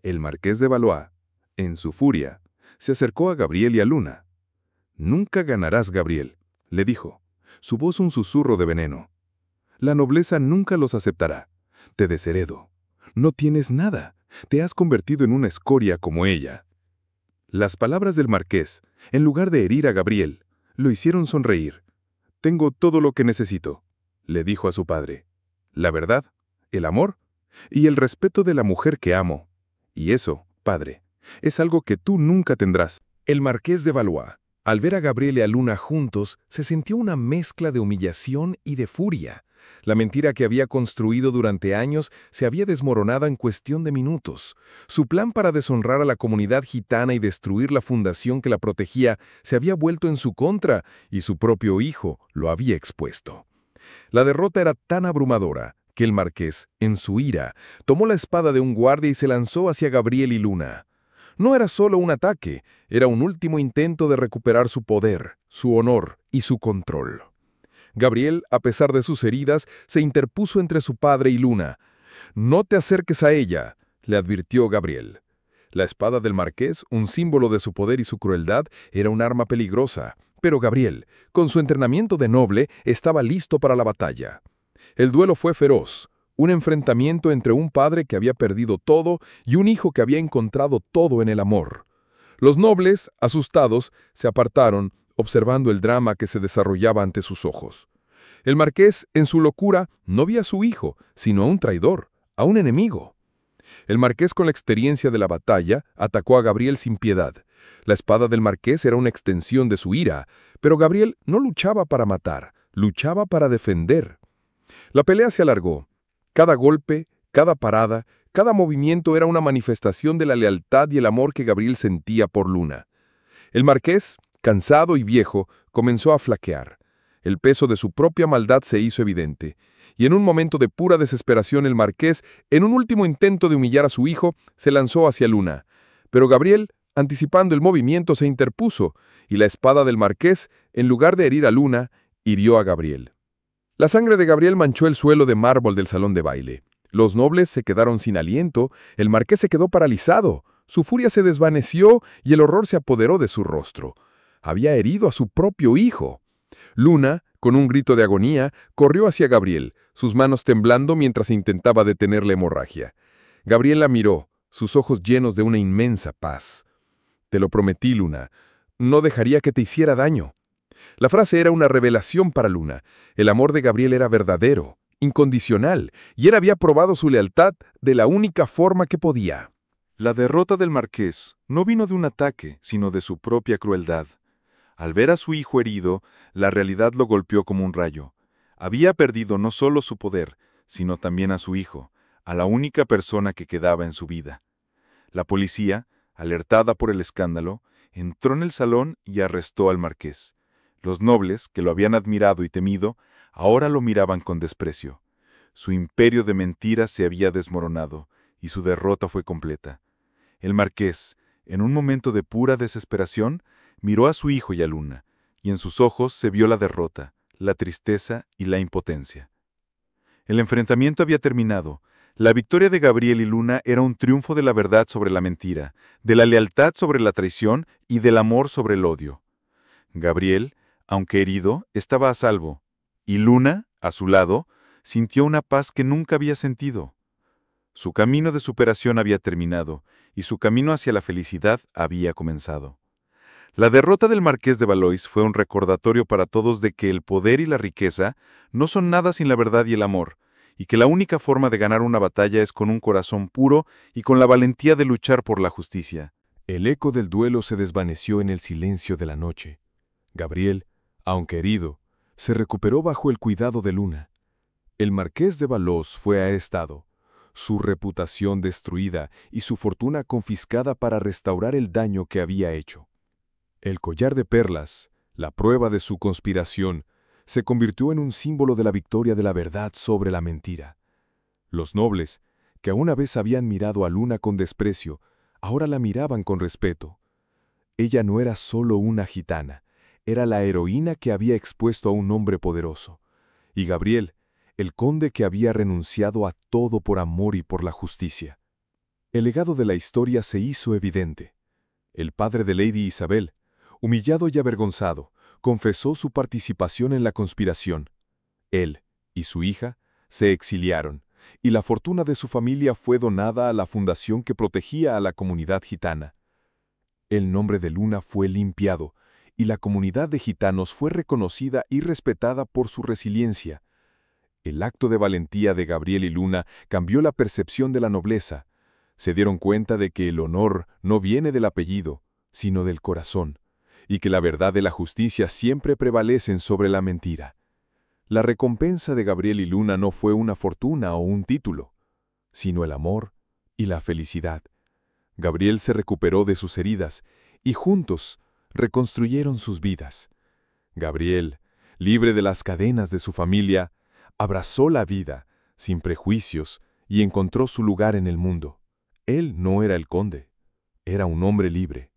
El marqués de Valois, en su furia, se acercó a Gabriel y a Luna. «Nunca ganarás, Gabriel», le dijo, su voz un susurro de veneno. «La nobleza nunca los aceptará. Te desheredo. No tienes nada. Te has convertido en una escoria como ella». Las palabras del marqués, en lugar de herir a Gabriel, lo hicieron sonreír. «Tengo todo lo que necesito», le dijo a su padre. «La verdad, el amor y el respeto de la mujer que amo. Y eso, padre, es algo que tú nunca tendrás». El marqués de Valois, al ver a Gabriel y a Luna juntos, se sintió una mezcla de humillación y de furia. La mentira que había construido durante años se había desmoronado en cuestión de minutos. Su plan para deshonrar a la comunidad gitana y destruir la fundación que la protegía se había vuelto en su contra, y su propio hijo lo había expuesto. La derrota era tan abrumadora que el marqués, en su ira, tomó la espada de un guardia y se lanzó hacia Gabriel y Luna. No era solo un ataque, era un último intento de recuperar su poder, su honor y su control. Gabriel, a pesar de sus heridas, se interpuso entre su padre y Luna. «No te acerques a ella», le advirtió Gabriel. La espada del marqués, un símbolo de su poder y su crueldad, era un arma peligrosa, pero Gabriel, con su entrenamiento de noble, estaba listo para la batalla. El duelo fue feroz, un enfrentamiento entre un padre que había perdido todo y un hijo que había encontrado todo en el amor. Los nobles, asustados, se apartaron, observando el drama que se desarrollaba ante sus ojos. El marqués, en su locura, no vio a su hijo, sino a un traidor, a un enemigo. El marqués, con la experiencia de la batalla, atacó a Gabriel sin piedad. La espada del marqués era una extensión de su ira, pero Gabriel no luchaba para matar, luchaba para defender. La pelea se alargó. Cada golpe, cada parada, cada movimiento era una manifestación de la lealtad y el amor que Gabriel sentía por Luna. El marqués, cansado y viejo, comenzó a flaquear. El peso de su propia maldad se hizo evidente, y en un momento de pura desesperación el marqués, en un último intento de humillar a su hijo, se lanzó hacia Luna. Pero Gabriel, anticipando el movimiento, se interpuso, y la espada del marqués, en lugar de herir a Luna, hirió a Gabriel. La sangre de Gabriel manchó el suelo de mármol del salón de baile. Los nobles se quedaron sin aliento, el marqués se quedó paralizado, su furia se desvaneció y el horror se apoderó de su rostro. Había herido a su propio hijo. Luna, con un grito de agonía, corrió hacia Gabriel, sus manos temblando mientras intentaba detener la hemorragia. Gabriel la miró, sus ojos llenos de una inmensa paz. «Te lo prometí, Luna. No dejaría que te hiciera daño». La frase era una revelación para Luna. El amor de Gabriel era verdadero, incondicional, y él había probado su lealtad de la única forma que podía. La derrota del marqués no vino de un ataque, sino de su propia crueldad. Al ver a su hijo herido, la realidad lo golpeó como un rayo. Había perdido no solo su poder, sino también a su hijo, a la única persona que quedaba en su vida. La policía, alertada por el escándalo, entró en el salón y arrestó al marqués. Los nobles, que lo habían admirado y temido, ahora lo miraban con desprecio. Su imperio de mentiras se había desmoronado, y su derrota fue completa. El marqués, en un momento de pura desesperación, miró a su hijo y a Luna, y en sus ojos se vio la derrota, la tristeza y la impotencia. El enfrentamiento había terminado. La victoria de Gabriel y Luna era un triunfo de la verdad sobre la mentira, de la lealtad sobre la traición y del amor sobre el odio. Gabriel, aunque herido, estaba a salvo, y Luna, a su lado, sintió una paz que nunca había sentido. Su camino de superación había terminado, y su camino hacia la felicidad había comenzado. La derrota del marqués de Valois fue un recordatorio para todos de que el poder y la riqueza no son nada sin la verdad y el amor, y que la única forma de ganar una batalla es con un corazón puro y con la valentía de luchar por la justicia. El eco del duelo se desvaneció en el silencio de la noche. Gabriel, aunque herido, se recuperó bajo el cuidado de Luna. El marqués de Valois fue arrestado, su reputación destruida y su fortuna confiscada para restaurar el daño que había hecho. El collar de perlas, la prueba de su conspiración, se convirtió en un símbolo de la victoria de la verdad sobre la mentira. Los nobles, que una vez habían mirado a Luna con desprecio, ahora la miraban con respeto. Ella no era solo una gitana, era la heroína que había expuesto a un hombre poderoso. Y Gabriel, el conde que había renunciado a todo por amor y por la justicia. El legado de la historia se hizo evidente. El padre de Lady Isabel, humillado y avergonzado, confesó su participación en la conspiración. Él y su hija se exiliaron, y la fortuna de su familia fue donada a la fundación que protegía a la comunidad gitana. El nombre de Luna fue limpiado, y la comunidad de gitanos fue reconocida y respetada por su resiliencia. El acto de valentía de Gabriel y Luna cambió la percepción de la nobleza. Se dieron cuenta de que el honor no viene del apellido, sino del corazón, y que la verdad y la justicia siempre prevalecen sobre la mentira. La recompensa de Gabriel y Luna no fue una fortuna o un título, sino el amor y la felicidad. Gabriel se recuperó de sus heridas, y juntos reconstruyeron sus vidas. Gabriel, libre de las cadenas de su familia, abrazó la vida, sin prejuicios, y encontró su lugar en el mundo. Él no era el conde, era un hombre libre.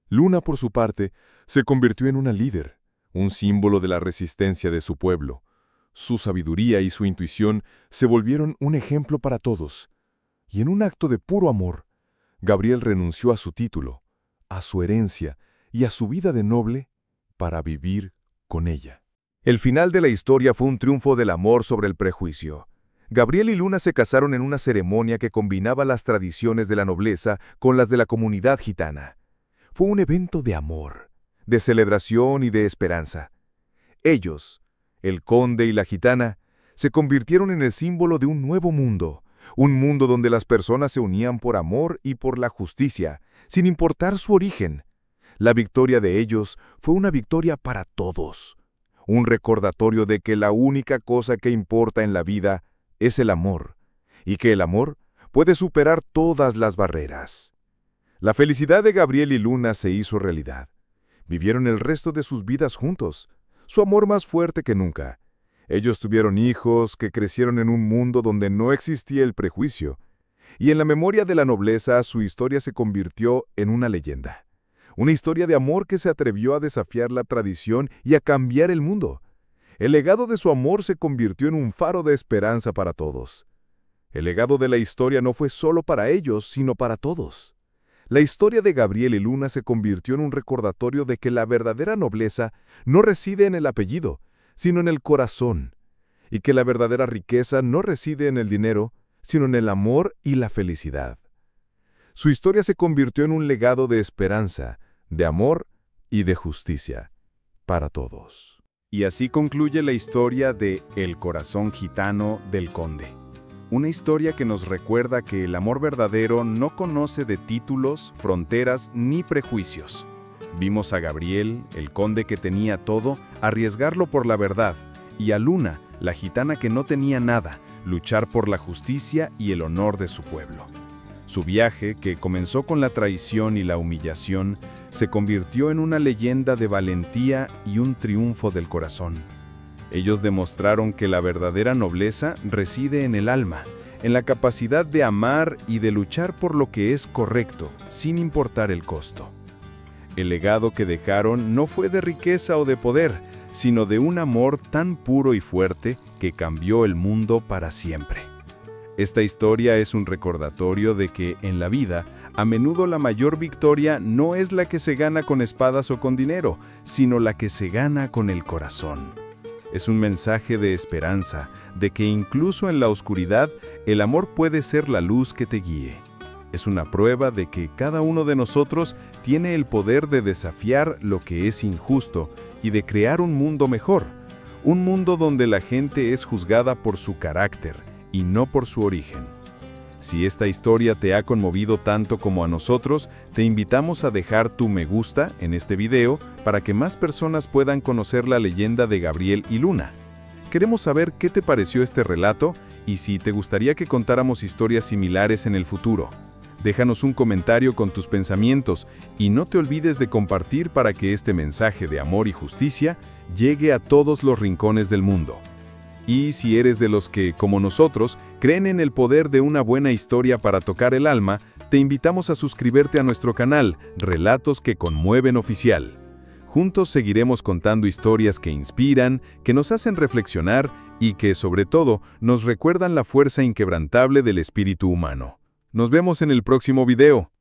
Luna, por su parte, se convirtió en una líder, un símbolo de la resistencia de su pueblo. Su sabiduría y su intuición se volvieron un ejemplo para todos. Y en un acto de puro amor, Gabriel renunció a su título, a su herencia y a su vida de noble para vivir con ella. El final de la historia fue un triunfo del amor sobre el prejuicio. Gabriel y Luna se casaron en una ceremonia que combinaba las tradiciones de la nobleza con las de la comunidad gitana. Fue un evento de amor, de celebración y de esperanza. Ellos, el conde y la gitana, se convirtieron en el símbolo de un nuevo mundo, un mundo donde las personas se unían por amor y por la justicia, sin importar su origen. La victoria de ellos fue una victoria para todos. Un recordatorio de que la única cosa que importa en la vida es el amor, y que el amor puede superar todas las barreras. La felicidad de Gabriel y Luna se hizo realidad. Vivieron el resto de sus vidas juntos, su amor más fuerte que nunca. Ellos tuvieron hijos que crecieron en un mundo donde no existía el prejuicio, y en la memoria de la nobleza su historia se convirtió en una leyenda. Una historia de amor que se atrevió a desafiar la tradición y a cambiar el mundo. El legado de su amor se convirtió en un faro de esperanza para todos. El legado de la historia no fue solo para ellos, sino para todos. La historia de Gabriel y Luna se convirtió en un recordatorio de que la verdadera nobleza no reside en el apellido, sino en el corazón, y que la verdadera riqueza no reside en el dinero, sino en el amor y la felicidad. Su historia se convirtió en un legado de esperanza, de amor y de justicia para todos. Y así concluye la historia de El corazón gitano del conde. Una historia que nos recuerda que el amor verdadero no conoce de títulos, fronteras ni prejuicios. Vimos a Gabriel, el conde que tenía todo, arriesgarlo por la verdad, y a Luna, la gitana que no tenía nada, luchar por la justicia y el honor de su pueblo. Su viaje, que comenzó con la traición y la humillación, se convirtió en una leyenda de valentía y un triunfo del corazón. Ellos demostraron que la verdadera nobleza reside en el alma, en la capacidad de amar y de luchar por lo que es correcto, sin importar el costo. El legado que dejaron no fue de riqueza o de poder, sino de un amor tan puro y fuerte que cambió el mundo para siempre. Esta historia es un recordatorio de que, en la vida, a menudo la mayor victoria no es la que se gana con espadas o con dinero, sino la que se gana con el corazón. Es un mensaje de esperanza, de que incluso en la oscuridad, el amor puede ser la luz que te guíe. Es una prueba de que cada uno de nosotros tiene el poder de desafiar lo que es injusto y de crear un mundo mejor, un mundo donde la gente es juzgada por su carácter y no por su origen. Si esta historia te ha conmovido tanto como a nosotros, te invitamos a dejar tu me gusta en este video para que más personas puedan conocer la leyenda de Gabriel y Luna. Queremos saber qué te pareció este relato y si te gustaría que contáramos historias similares en el futuro. Déjanos un comentario con tus pensamientos y no te olvides de compartir para que este mensaje de amor y justicia llegue a todos los rincones del mundo. Y si eres de los que, como nosotros, creen en el poder de una buena historia para tocar el alma, te invitamos a suscribirte a nuestro canal, Relatos que Conmueven Oficial. Juntos seguiremos contando historias que inspiran, que nos hacen reflexionar y que, sobre todo, nos recuerdan la fuerza inquebrantable del espíritu humano. Nos vemos en el próximo video.